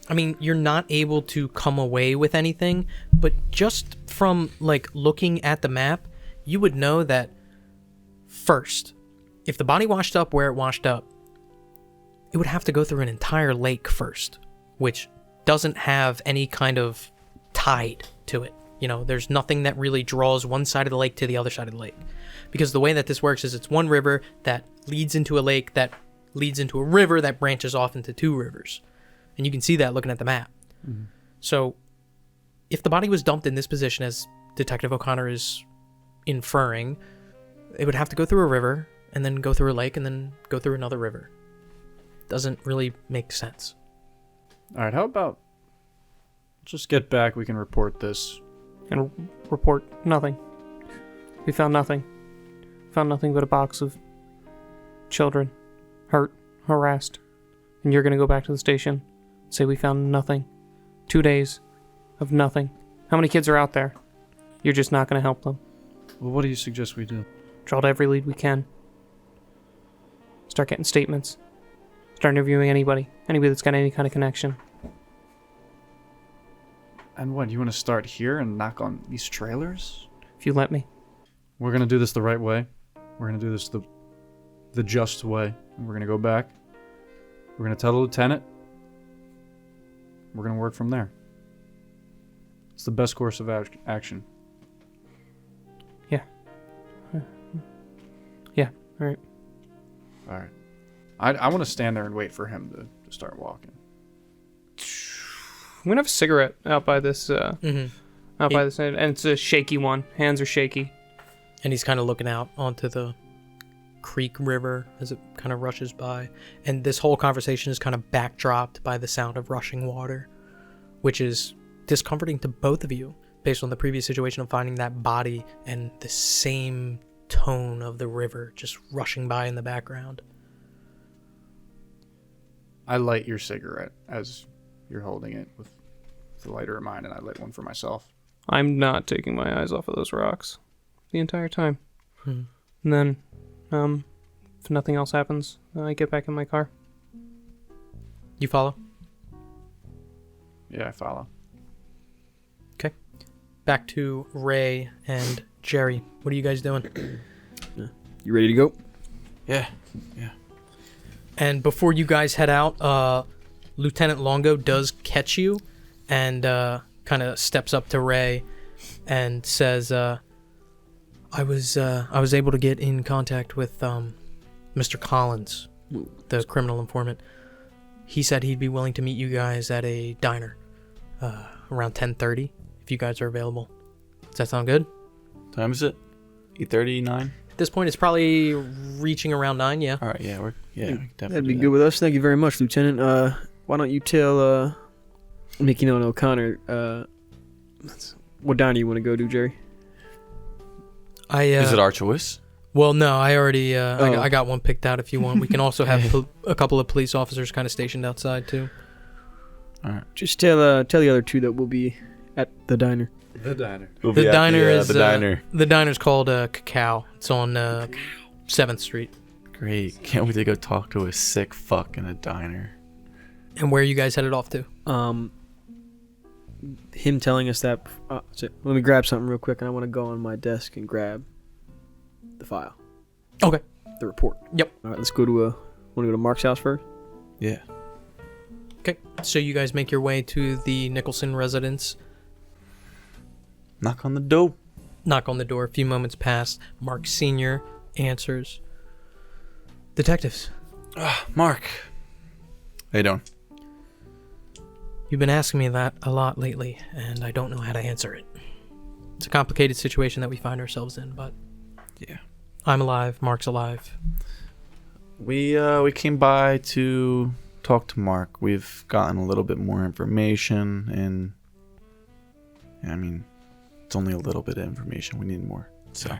I mean, you're not able to come away with anything, but just from like looking at the map, you would know that first, if the body washed up where it washed up, it would have to go through an entire lake first, which doesn't have any kind of tide to it. You know, there's nothing that really draws one side of the lake to the other side of the lake. Because the way that this works is it's one river that leads into a lake that leads into a river that branches off into two rivers. And you can see that looking at the map. So if the body was dumped in this position, as Detective O'Connor is inferring, it would have to go through a river and then go through a lake and then go through another river. Doesn't really make sense. All right, how about just get back? We can report this. And report nothing. We found nothing. Found nothing but a box of children. Hurt. Harassed. And you're going to go back to the station. Say we found nothing. 2 days of nothing. How many kids are out there? You're just not going to help them. Well, what do you suggest we do? Draw to every lead we can. Start getting statements. Start interviewing anybody that's got any kind of connection. And what, you want to start here and knock on these trailers? If you let me. We're gonna do this the right way. We're gonna do this the just way. And we're gonna go back. We're gonna tell the lieutenant. We're gonna work from there. It's the best course of action. Yeah. All right. All right. I want to stand there and wait for him to start walking. I'm gonna have a cigarette out by this. Out by this, and it's a shaky one. Hands are shaky. And he's kind of looking out onto the creek river as it kind of rushes by. And this whole conversation is kind of backdropped by the sound of rushing water, which is discomforting to both of you based on the previous situation of finding that body and the same tone of the river just rushing by in the background. I light your cigarette as you're holding it with the lighter in mine, and I lit one for myself. I'm not taking my eyes off of those rocks the entire time. And then, if nothing else happens, I get back in my car. You follow? Yeah, I follow. Okay. Back to Ray and Jerry. What are you guys doing? You ready to go? Yeah. And before you guys head out, Lieutenant Longo does catch you and kind of steps up to Ray and says, I was able to get in contact with Mr. Collins, the criminal informant. He said he'd be willing to meet you guys at a diner around 10:30 if you guys are available. Does that sound good? What time is it? 8:30, 9? At this point, it's probably reaching around 9, yeah. All right, yeah, we can definitely That'd be do good with us. Thank you very much, Lieutenant. Why don't you tell Mickey and O'Connor what diner you want to go to, Jerry? Is it our choice? Well, no, I already I got one picked out if you want. We can also have a couple of police officers kind of stationed outside too. All right. Just tell the other two that we'll be at the diner. The diner. We'll The be at diner is the diner. The diner's called Cacao. It's on 7th Street. Great. Can't wait to go talk to a sick fuck in a diner. And where are you guys headed off to? Him telling us that. So let me grab something real quick, and I want to go on my desk and grab the file. Okay. The report. Yep. All right, let's go to want to go to Mark's house first. Yeah. Okay. So you guys make your way to the Nicholson residence. Knock on the door. Knock on the door. A few moments pass. Mark Sr. answers. Detectives, Mark. How you doing? you've been asking me that a lot lately, and I don't know how to answer it. It's a complicated situation that we find ourselves in, but Yeah. I'm alive. Mark's alive. We came by to talk to Mark. We've gotten a little bit more information, and I mean, it's only a little bit of information. We need more. So,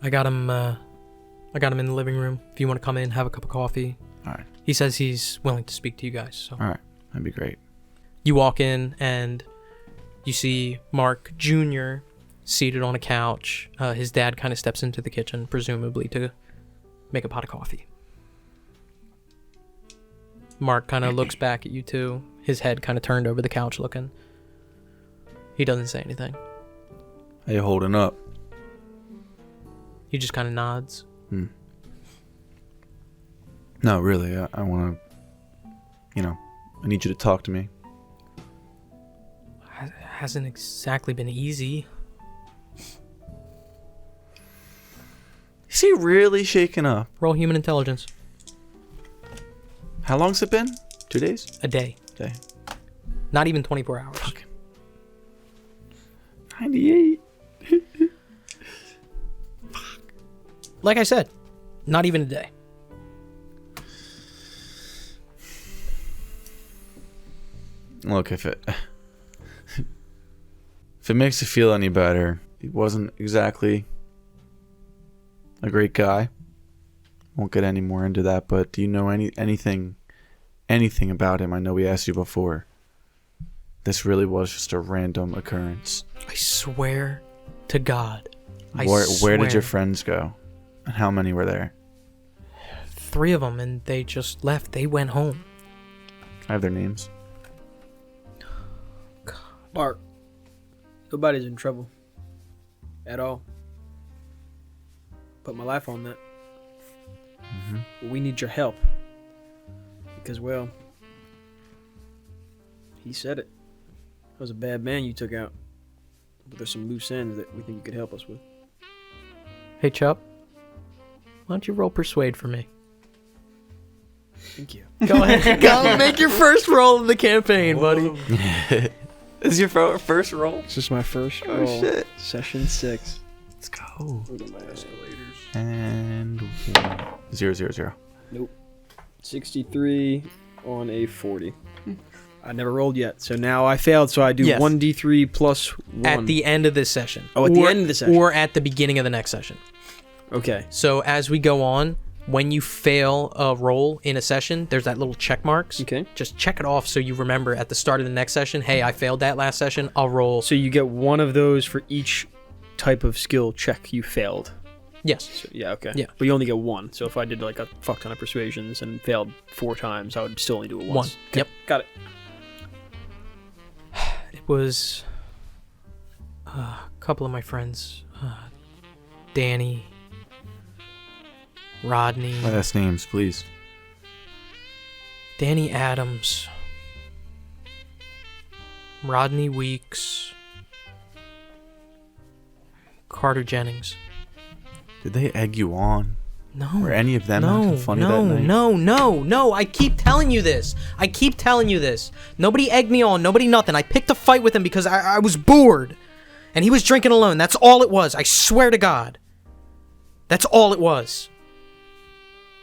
I got him in the living room. If you want to come in, have a cup of coffee. all right, He says he's willing to speak to you guys. So all right, that'd be great. you walk in and you see Mark Jr. seated on a couch. His dad kind of steps into the kitchen, presumably to make a pot of coffee. Mark kind of looks back at you two, his head kind of turned over the couch looking. He doesn't say anything. How you holding up? He just kind of nods. No, really, I want to, I need you to talk to me. Hasn't exactly been easy. Is he really shaking up? Roll human intelligence. How long's it been? 2 days? A day. Day. Not even 24 hours. Fuck. 98. Like I said, not even a day. Look, if it makes you feel any better, he wasn't exactly a great guy. Won't get any more into that, but do you know anything about him? I know we asked you before. This really was just a random occurrence. I swear to God. Where did your friends go? And how many were there? 3 of them, and they just left. They went home. I have their names. Mark, nobody's in trouble. At all. put my life on that. We need your help. Because, well, he said it. That was a bad man you took out. But there's some loose ends that we think you could help us with. Hey, Chup. Why don't you roll persuade for me? Thank you. Go ahead. Go make your first roll of the campaign, buddy. This is your first roll? This is my first roll. Oh, shit. Session 6. Let's go. Look at my escalators. And 0, 0, 0. Nope. 63 on a 40. I never rolled yet, so now I failed, so I do Yes. 1d3 plus 1. At the end of this session. Oh, at the end of the session. Or at the beginning of the next session. Okay. So as we go on, when you fail a roll in a session, there's that little check marks. Okay. Just check it off so you remember at the start of the next session, hey, I failed that last session, I'll roll. So you get one of those for each type of skill check you failed. Yes. So, yeah, okay. Yeah. But you only get one. So if I did like a fuck ton of persuasions and failed 4 times, I would still only do it once. One. Okay. Yep. Got it. It was a couple of my friends, Danny, Rodney, Last names, please. Danny Adams, Rodney Weeks, Carter Jennings. Did they egg you on? No. Were any of them acting funny that night? No. I keep telling you this. Nobody egged me on. Nobody nothing. I picked a fight with him because I was bored. And he was drinking alone. That's all it was. I swear to God. That's all it was.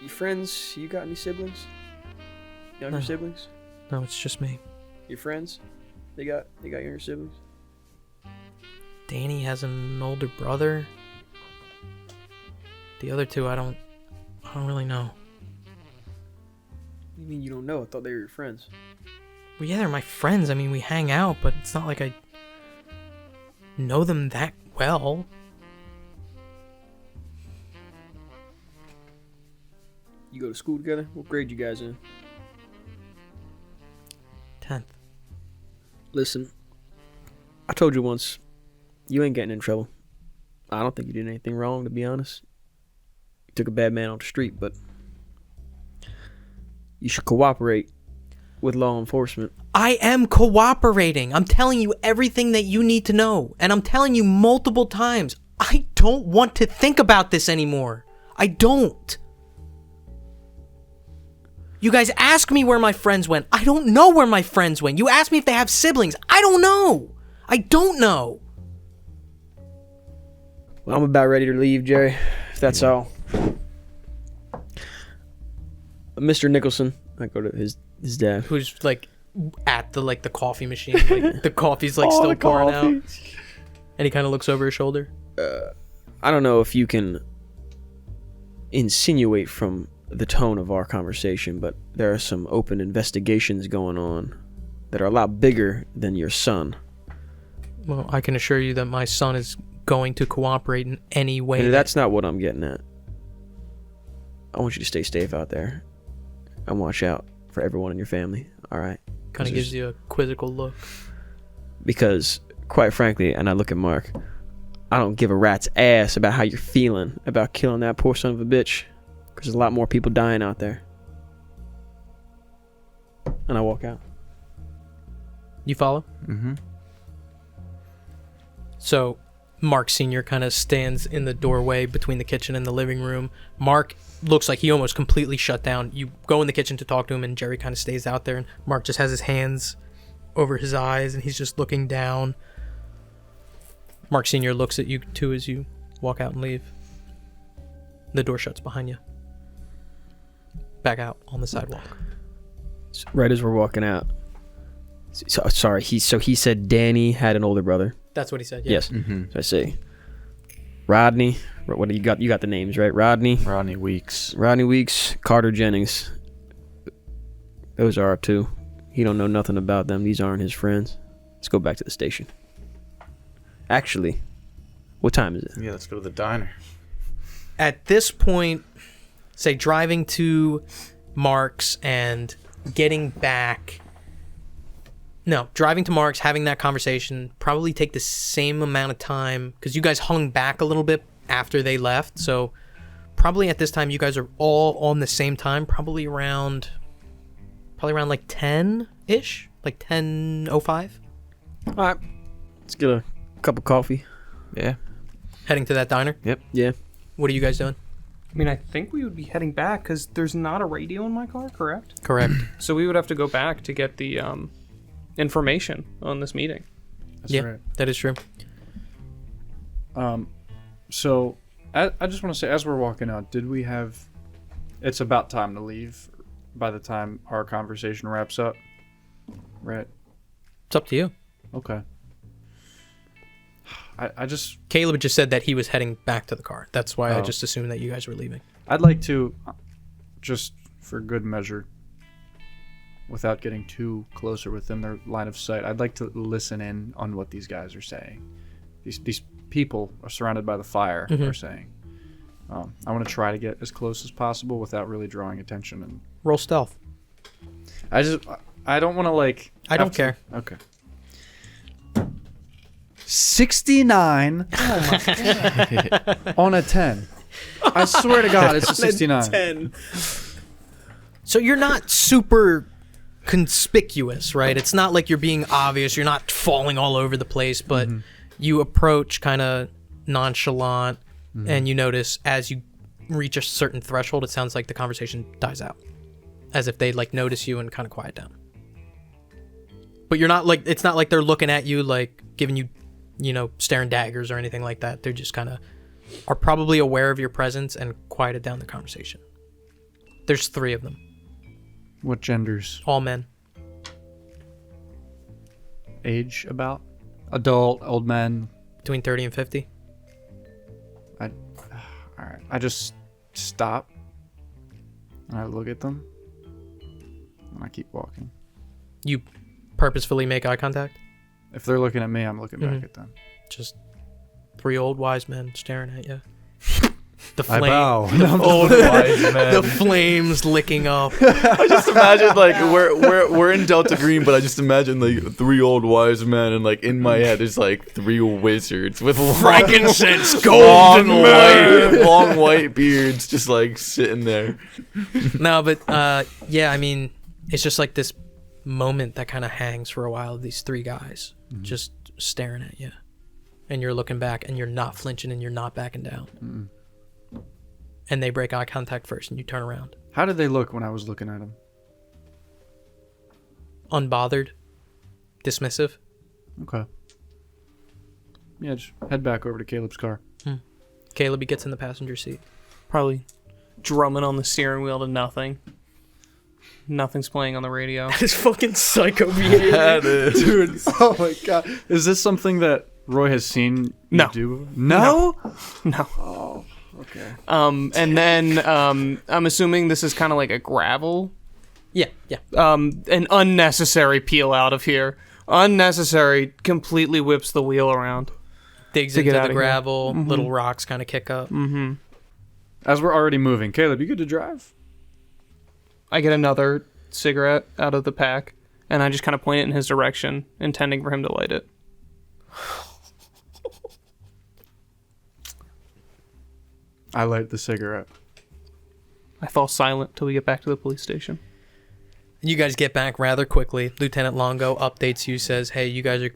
You friends, you got any siblings? Younger No. siblings? No, it's just me. Your friends? They got younger siblings? Danny has an older brother. The other two, I don't really know. What do you mean you don't know? I thought they were your friends. Well, yeah, they're my friends. I mean, we hang out, but it's not like I know them that well. You go to school together? What grade you guys in? 10th. Listen, I told you once, you ain't getting in trouble. I don't think you did anything wrong, to be honest. You took a bad man off the street, but you should cooperate with law enforcement. I am cooperating. I'm telling you everything that you need to know. And I'm telling you multiple times, I don't want to think about this anymore. I don't. You guys ask me where my friends went. I don't know where my friends went. You ask me if they have siblings. I don't know. I don't know. Well, I'm about ready to leave, Jerry, if that's all. Mr. Nicholson, I go to his dad. Who's like at the coffee machine. Like the coffee's like still pouring out. And he kind of looks over his shoulder. I don't know if you can insinuate from the tone of our conversation, but there are some open investigations going on that are a lot bigger than your son. Well, I can assure you that my son is going to cooperate in any way. And that's not what I'm getting at. I want you to stay safe out there and watch out for everyone in your family, all right? Kind of gives you a quizzical look. Because, quite frankly, and I look at Mark, I don't give a rat's ass about how you're feeling about killing that poor son of a bitch. Because there's a lot more people dying out there. And I walk out. You follow? Mm-hmm. So Mark Sr. kind of stands in the doorway between the kitchen and the living room. Mark looks like he almost completely shut down. You go in the kitchen to talk to him, and Jerry kind of stays out there, and Mark just has his hands over his eyes, and he's just looking down. Mark Sr. looks at you too as you walk out and leave. The door shuts behind you. Back out on the sidewalk. Right as we're walking out. So, sorry, he said Danny had an older brother. That's what he said, yeah. Yes. Mm-hmm. So I say Rodney. What do you got? You got the names, right? Rodney Weeks. Carter Jennings. Those are our two. He don't know nothing about them. These aren't his friends. Let's go back to the station. Actually, what time is it? Yeah, let's go to the diner. At this point, say driving to Mark's and getting back. No, driving to Mark's, having that conversation, probably take the same amount of time because you guys hung back a little bit after they left. So probably at this time you guys are all on the same time, probably around like 10-ish, like 10:05. All right, let's get a cup of coffee. Yeah. Heading to that diner. Yeah. What are you guys doing? I mean, I think we would be heading back because there's not a radio in my car, correct? Correct. So we would have to go back to get the information on this meeting. That's Yeah. right. That is true. So I just want to say, as we're walking out, did we have? It's about time to leave. By the time our conversation wraps up, right? It's up to you. Okay. I just Caleb just said that he was heading back to the car. That's why I Oh. just assumed that you guys were leaving. I'd like to, just for good measure, without getting too close or within their line of sight, I'd like to listen in on what these guys are saying. These people are surrounded by the fire are saying. I want to try to get as close as possible without really drawing attention. And Roll stealth. I don't want to like. I don't care. Okay. 69 on a 10. I swear to God, it's a 69. 10. So you're not super conspicuous, right? It's not like you're being obvious. You're not falling all over the place, but you approach kind of nonchalant, and you notice as you reach a certain threshold, it sounds like the conversation dies out, as if they like notice you and kind of quiet down. But you're not like, it's not like they're looking at you like giving you, staring daggers or anything like that. They're just kind of are probably aware of your presence and quieted down the conversation. There's 3 of them, What genders? all men. Age about? Adult, old men. Between 30 and 50. All right. I just stop and I look at them and I keep walking. You purposefully make eye contact? If they're looking at me, I'm looking back at them. Just 3 old wise men staring at you. The I flame, bow. Old wise man. the flames licking up. I just imagine like we're in Delta Green, but I just imagine like 3 old wise men, and like in my head there's like 3 wizards with Frankincense, long golden white, long white beards, just like sitting there. No, but yeah, I mean, it's just like this moment that kind of hangs for a while. These 3 guys just staring at you, and you're looking back, and you're not flinching, and you're not backing down. And they break eye contact first, and you turn around, How did they look when I was looking at them? unbothered, dismissive. Okay. Yeah, just head back over to Caleb's car. Caleb, he gets in the passenger seat. Probably drumming on the steering wheel to nothing. Nothing's playing on the radio. This fucking psycho behavior. Dude, oh my God. Is this something that Roy has seen you No. do? No? No. Oh, okay. And then I'm assuming this is kind of like a gravel. Yeah. An unnecessary peel out of here. Unnecessary, completely whips the wheel around. Digs To get into out the of here. gravel, little rocks kind of kick up. As we're already moving, Caleb, you good to drive? I get another cigarette out of the pack, and I just kind of point it in his direction, intending for him to light it. I light the cigarette. I fall silent till we get back to the police station. You guys get back rather quickly. Lieutenant Longo updates you, says, hey, you guys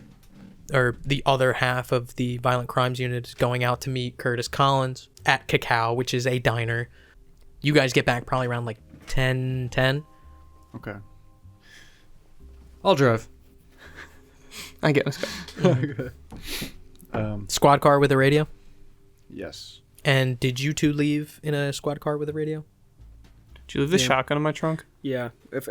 or the other half of the violent crimes unit is going out to meet Curtis Collins at Cacao, which is a diner. You guys get back probably around like 10:10. Okay. I'll drive. I get this guy. Squad car with a radio. Yes. And did you two leave in a squad car with a radio? Did you leave the Yeah. shotgun in my trunk? Yeah, if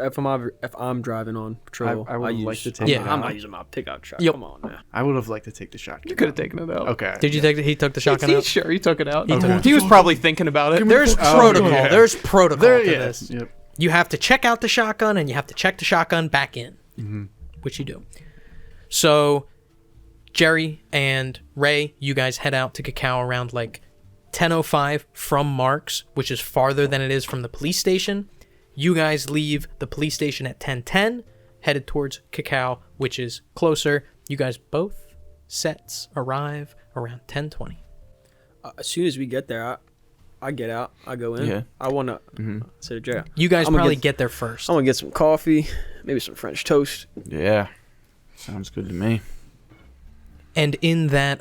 I'm driving on patrol, I would like to take Yeah. it I'm out. not using my pickup truck. Yep. Come on, man. I would have liked to take the shotgun. You could have taken it out. Okay. Did you take he took the shotgun out? Sure, he took it out. He took it. He was probably thinking about it. There's protocol. yeah. There's protocol There, to yeah. this. Yep. You have to check out the shotgun and you have to check the shotgun back in, which you do. So Jerry and Ray, you guys head out to Cacao around like 10:05 from Mark's, which is farther than it is from the police station. You guys leave the police station at 10:10, headed towards Cacao, which is closer. You guys both sets arrive around 10:20. As soon as we get there, I get out. I go in. Yeah. I want to Mhm. sit at jail. You guys I'm gonna probably get- get there first. I'm gonna get some coffee, maybe some French toast. Yeah. Sounds good to me. And in that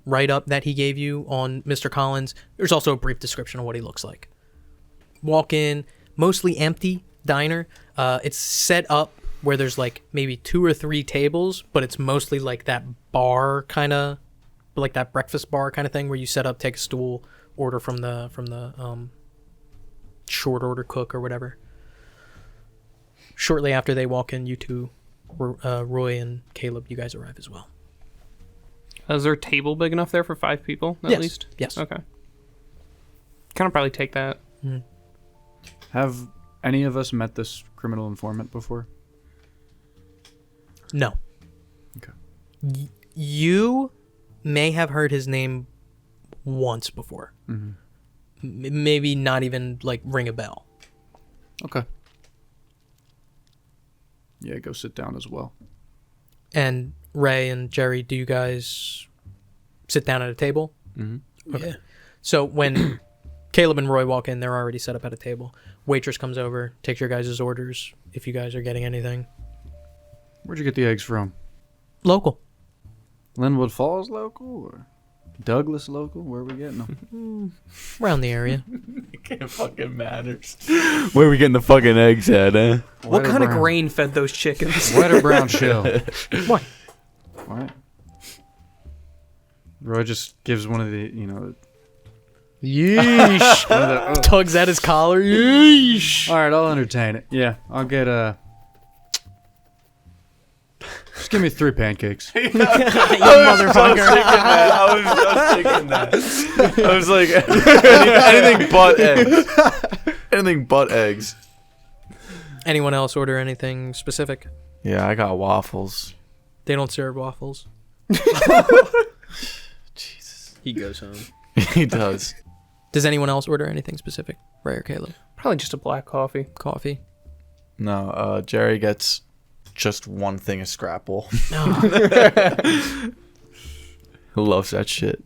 write-up that he gave you on Mr. Collins, there's also a brief description of what he looks like. Walk in, mostly empty diner. It's set up where there's like maybe 2 or 3 tables, but it's mostly like that bar kind of, like that breakfast bar kind of thing where you set up, take a stool, order from the short order cook or whatever. Shortly after they walk in, you two, Roy and Caleb, you guys arrive as well. Is there a table big enough there for 5 people at Yes. least? Yes. Okay. Kind of probably take that. Have any of us met this criminal informant before? No. Okay. You may have heard his name once before. Maybe not even like ring a bell. Okay. Yeah, go sit down as well. And Ray and Jerry, do you guys sit down at a table? Mm-hmm. Okay. So when Caleb and Roy walk in, they're already set up at a table. Waitress comes over, takes your guys' orders if you guys are getting anything. Where'd you get the eggs from? Local. Linwood Falls local or Douglas local? Where are we getting them? Around the area. It fucking matters. Where are we getting the fucking eggs at, eh? What White or kind of brown? grain fed those chickens? White or brown shell? What? All right. Roy just gives one of the, Yeesh. Tugs at his collar. Yeesh. All right, I'll entertain it. Yeah, I'll get just give me 3 pancakes. You motherfucker. I was thinking that. I was like, anything but eggs. Anything but eggs. Anyone else order anything specific? Yeah, I got waffles. They don't serve waffles. He goes home. He does. Does anyone else order anything specific? Ray or Caleb? Probably just a black coffee. Coffee? No, Jerry gets just one thing of Scrapple. He loves that shit.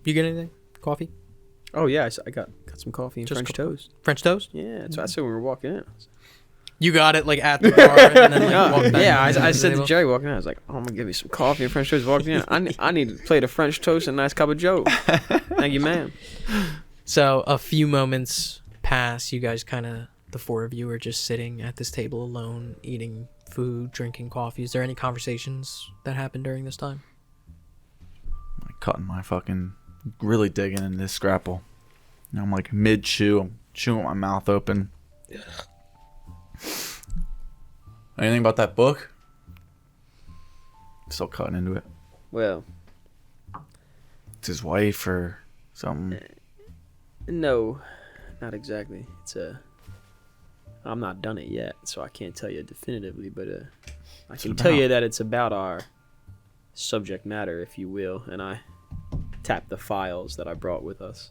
You get anything? Coffee? Oh yeah, I got some coffee and Just French toast. French toast? Yeah, that's what I said when we were walking in. You got it like at the bar and then like, walked back. Yeah, to I the said to table? Jerry walking in, I was like, "Oh, I'm gonna give you some coffee and French toast." Walking in, I need a plate of French toast and a nice cup of Joe. Thank you, ma'am. So a few moments pass. You guys kind of, the 4 of you are just sitting at this table alone, eating food, drinking coffee. Is there any conversations that happen during this time? Like cutting my fucking, really digging in this Scrapple. And I'm like mid-chew. I'm chewing with my mouth open. Anything about that book? Still cutting into it. Well, It's his wife or something. no, not exactly. I'm not done it yet, so I can't tell you definitively, but I can tell you that it's about our subject matter, if you will, and I tapped the files that I brought with us.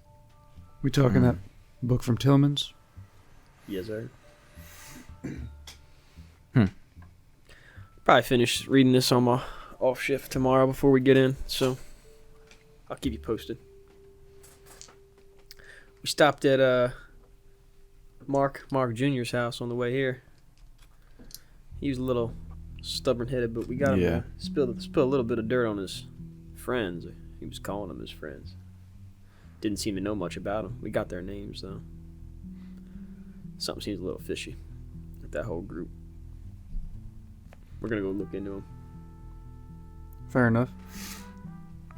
We talking that book from Tillman's? Yes, sir. Probably finish reading this on my off shift tomorrow before we get in, so I'll keep you posted. We stopped at Mark Jr.'s house on the way here. He was a little stubborn-headed, but we got him to spill a little bit of dirt on his friends. He was calling them his friends. Didn't seem to know much about them. We got their names, though. Something seems a little fishy with that whole group. We're going to go look into them. Fair enough. You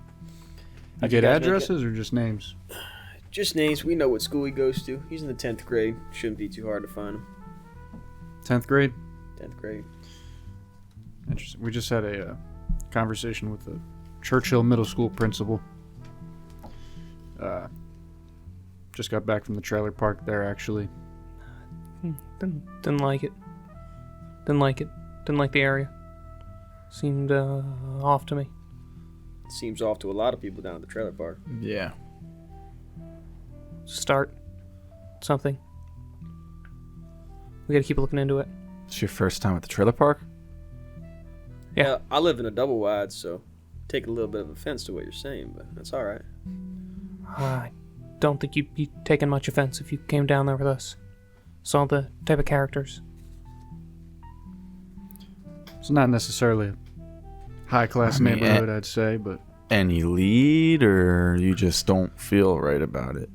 How'd you get guys make addresses or just names? Just names. We know what school he goes to. He's in the 10th grade. Shouldn't be too hard to find him. 10th grade? 10th grade. Interesting. We just had a conversation with the Churchill Middle School principal. Just got back from the trailer park there, actually. Didn't like it. Didn't like the area. Seemed off to me. Seems off to a lot of people down at the trailer park. Yeah. Start something. We gotta keep looking into it. It's your first time at the trailer park? Yeah. I live in a double wide, so take a little bit of offense to what you're saying, but that's all right. I don't think you'd be taking much offense if you came down there with us. Saw the type of characters. It's not necessarily a high-class I mean, neighborhood, I'd say, but Any lead, or you just don't feel right about it?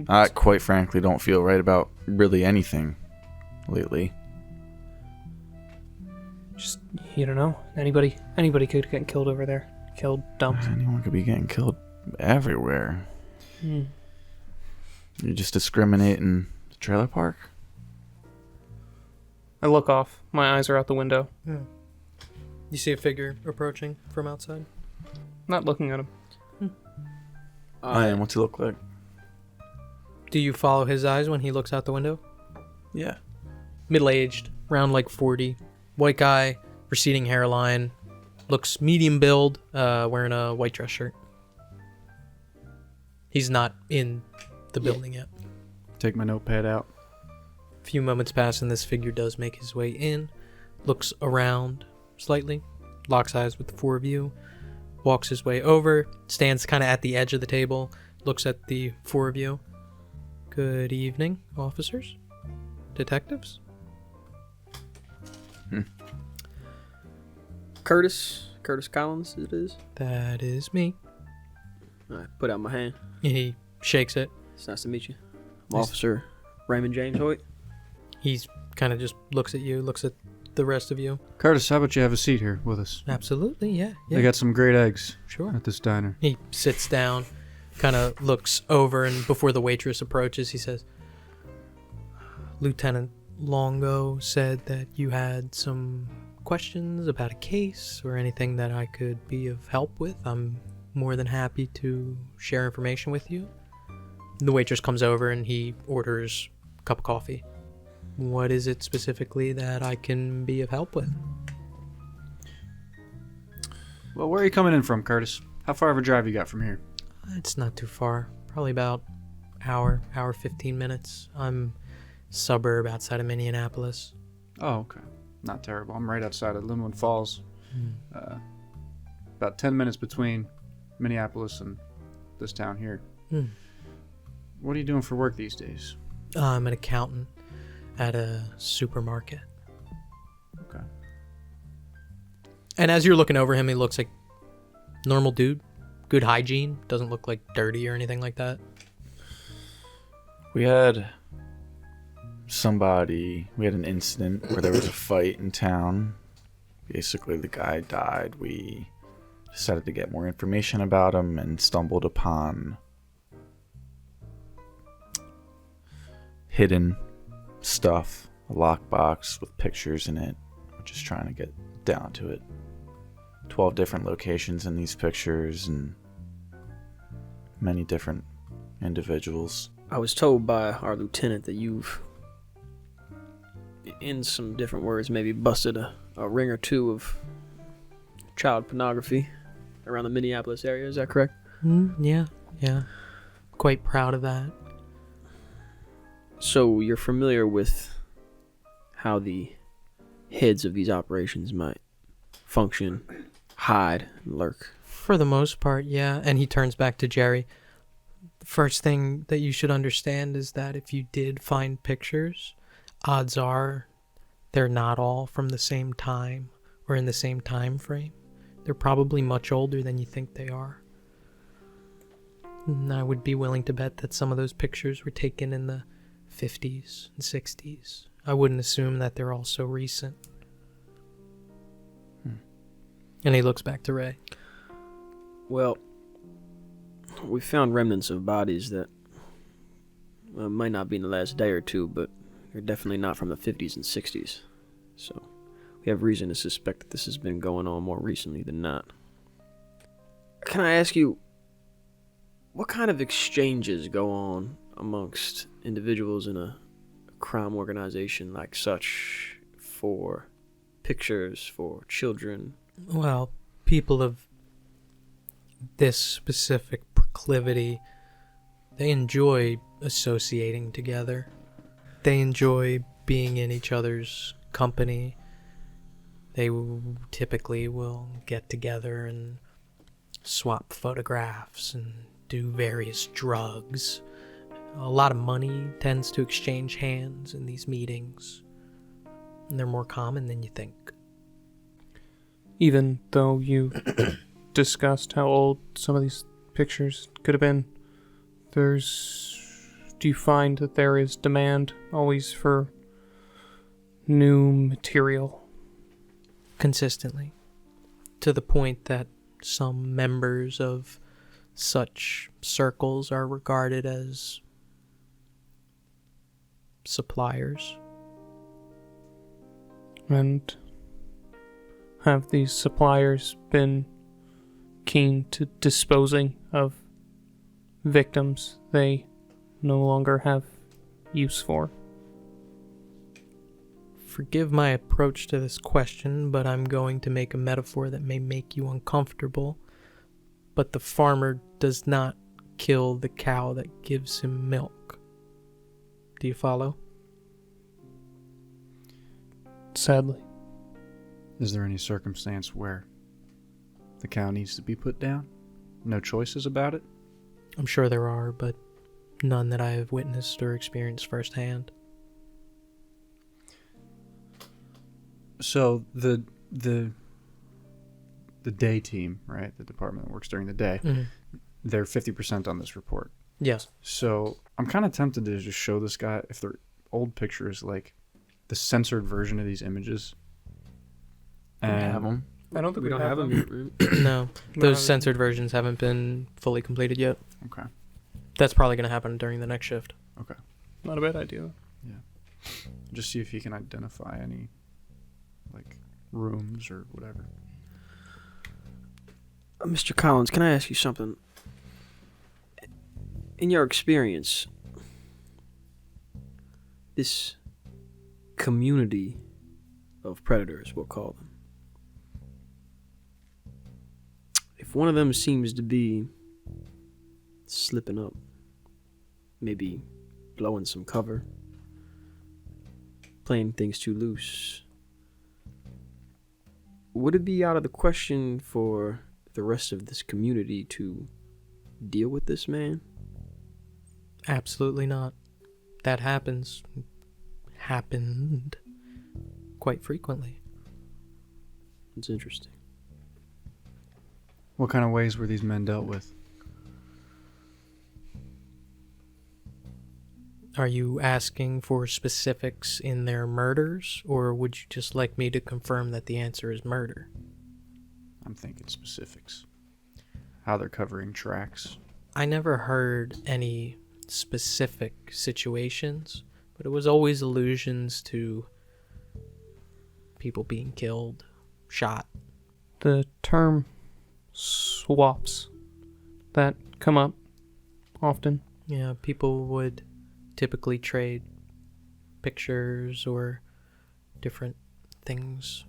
I quite frankly don't feel right about really anything lately. Just, you don't know. Anybody could get killed over there. Killed, dumped. Anyone could be getting killed everywhere. Hmm. You just discriminating the trailer park? I look off. My eyes are out the window. You see a figure approaching from outside? Not looking at him. I am. What's he look like? Do you follow his eyes when he looks out the window? Yeah. Middle-aged, around like 40. White guy, receding hairline. Looks medium build, wearing a white dress shirt. He's not in the building yet. take my notepad out. A few moments pass and this figure does make his way in. Looks around slightly. Locks eyes with the four of you. Walks his way over. Stands kind of at the edge of the table. Looks at the four of you. Good evening, officers. Detectives. Curtis Collins it is. That is me. I put out my hand. He shakes it. It's nice to meet you. I'm Officer Raymond James Hoyt. He's kind of just looks at you, looks at the rest of you. Curtis, how about you have a seat here with us? Absolutely, yeah. They got some great eggs Sure. at this diner. He sits down, kind of looks over, and before the waitress approaches, he says, Lieutenant Longo said that you had some questions about a case or anything that I could be of help with. I'm more than happy to share information with you. The waitress comes over and he orders a cup of coffee. What is it specifically that I can be of help with? Well, where are you coming in from, Curtis? How far of a drive you got from here? It's not too far. Probably about hour 15 minutes. I'm suburb outside of Minneapolis. Oh, okay. Not terrible. I'm right outside of Linwood Falls. About 10 minutes between Minneapolis and this town here. What are you doing for work these days? I'm an accountant at a supermarket. Okay. And as you're looking over him, he looks like normal dude. Good hygiene. Doesn't look like dirty or anything like that. We had an incident where there was a fight in town. Basically, the guy died. We decided to get more information about him and stumbled upon hidden stuff, a lockbox with pictures in it. We're just trying to get down to it. 12 different locations in these pictures and many different individuals. I was told by our lieutenant that you've, in some different words, maybe busted a ring or two of child pornography around the Minneapolis area. Is that correct? Yeah. Quite proud of that. So you're familiar with how the heads of these operations might function, hide, and lurk? For the most part, yeah. And he turns back to Jerry. The first thing that you should understand is that if you did find pictures, odds are they're not all from the same time or in the same time frame. They're probably much older than you think they are. And I would be willing to bet that some of those pictures were taken in the 50s and 60s. I wouldn't assume that they're all so recent. And he looks back to Ray. Well, we found remnants of bodies that might not be in the last day or two, but they're definitely not from the 50s and 60s. So we have reason to suspect that this has been going on more recently than not. Can I ask you, what kind of exchanges go on amongst individuals in a crime organization like such for pictures, for children? Well, people of this specific proclivity, they enjoy associating together. They enjoy being in each other's company. They typically will get together and swap photographs and do various drugs. A lot of money tends to exchange hands in these meetings, and they're more common than you think. Even though you discussed how old some of these pictures could have been, do you find that there is demand always for new material? Consistently. To the point that some members of such circles are regarded as suppliers. And have these suppliers been keen to disposing of victims they no longer have use for? Forgive my approach to this question, but I'm going to make a metaphor that may make you uncomfortable. But the farmer does not kill the cow that gives him milk. Do you follow? Sadly. Is there any circumstance where the cow needs to be put down? No choices about it? I'm sure there are, but none that I have witnessed or experienced firsthand. So the day team, right? The department that works during the day, they're 50% on this report. Yes. So I'm kind of tempted to just show this guy if their old pictures, like the censored version of these images. And Have them. I don't think We don't have them yet, right? No, those censored versions haven't been fully completed yet. Okay. That's probably going to happen during the next shift. Okay. Not a bad idea. Just see if he can identify any, like, rooms or whatever. Mr. Collins, can I ask you something? In your experience, this community of predators, we'll call them, if one of them seems to be slipping up, maybe blowing some cover, playing things too loose, would it be out of the question for the rest of this community to deal with this man? Absolutely not. That happened quite frequently. It's interesting. What kind of ways were these men dealt with? Are you asking for specifics in their murders, or would you just like me to confirm that the answer is murder? I'm thinking specifics. How they're covering tracks. I never heard any specific situations, but it was always allusions to people being killed, shot. The term swaps that come up often. Yeah, people would typically trade pictures or different things.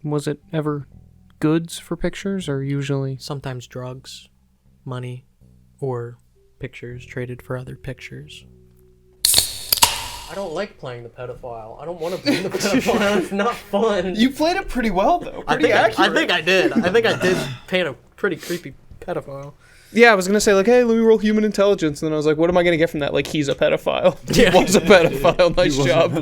Was it ever goods for pictures, or usually? Sometimes drugs, money, or pictures traded for other pictures. I don't like playing the pedophile. I don't want to be the pedophile. It's not fun. You played it pretty well, though. I think I did. I think I did paint a pretty creepy pedophile. Yeah, I was gonna say, like, hey, let me roll human intelligence, and then I was like, what am I gonna get from that? Like, he's a pedophile. He was a pedophile. Nice job.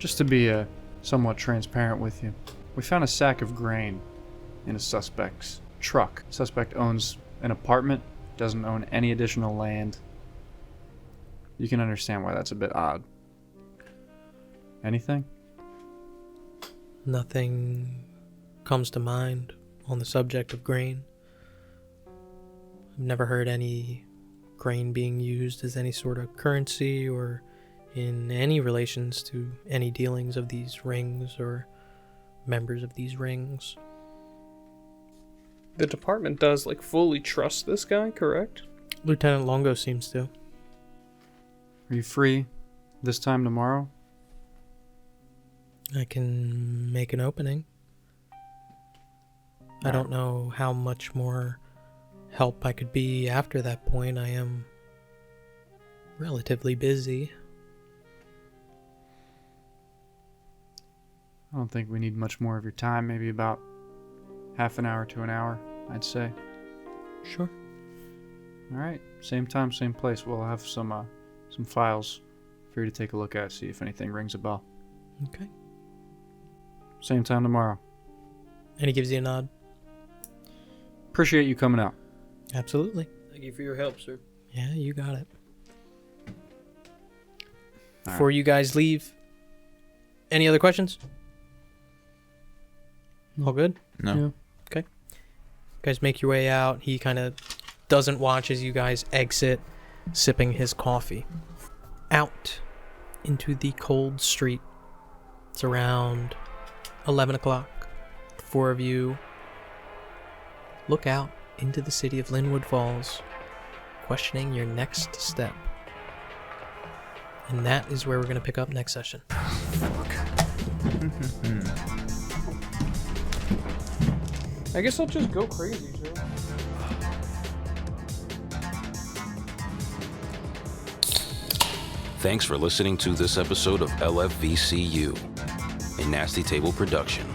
Just to be somewhat transparent with you, we found a sack of grain in a suspect's truck. Suspect owns an apartment, doesn't own any additional land. You can understand why that's a bit odd. Anything? Nothing comes to mind on the subject of grain. I've never heard any grain being used as any sort of currency or in any relations to any dealings of these rings or members of these rings. The department does, like, fully trust this guy, correct? Lieutenant Longo seems to. Are you free this time tomorrow? I can make an opening. I don't know how much more help I could be after that point. I am relatively busy. I don't think we need much more of your time. Maybe about half an hour to an hour, I'd say. Sure. All right. Same time, same place. We'll have some files for you to take a look at, see if anything rings a bell. Okay. Same time tomorrow. And he gives you a nod. Appreciate you coming out. Absolutely. Thank you for your help, sir. Yeah, you got it. All Before you guys leave, any other questions? All good? No. Yeah. Okay. You guys make your way out. He kind of doesn't watch as you guys exit, sipping his coffee. Out into the cold street. It's around 11 o'clock. The four of you look out into the city of Linwood Falls, questioning your next step. And that is where we're going to pick up next session. I guess I'll just go crazy, Joe. Thanks for listening to this episode of LFVCU, a Nasty Table production.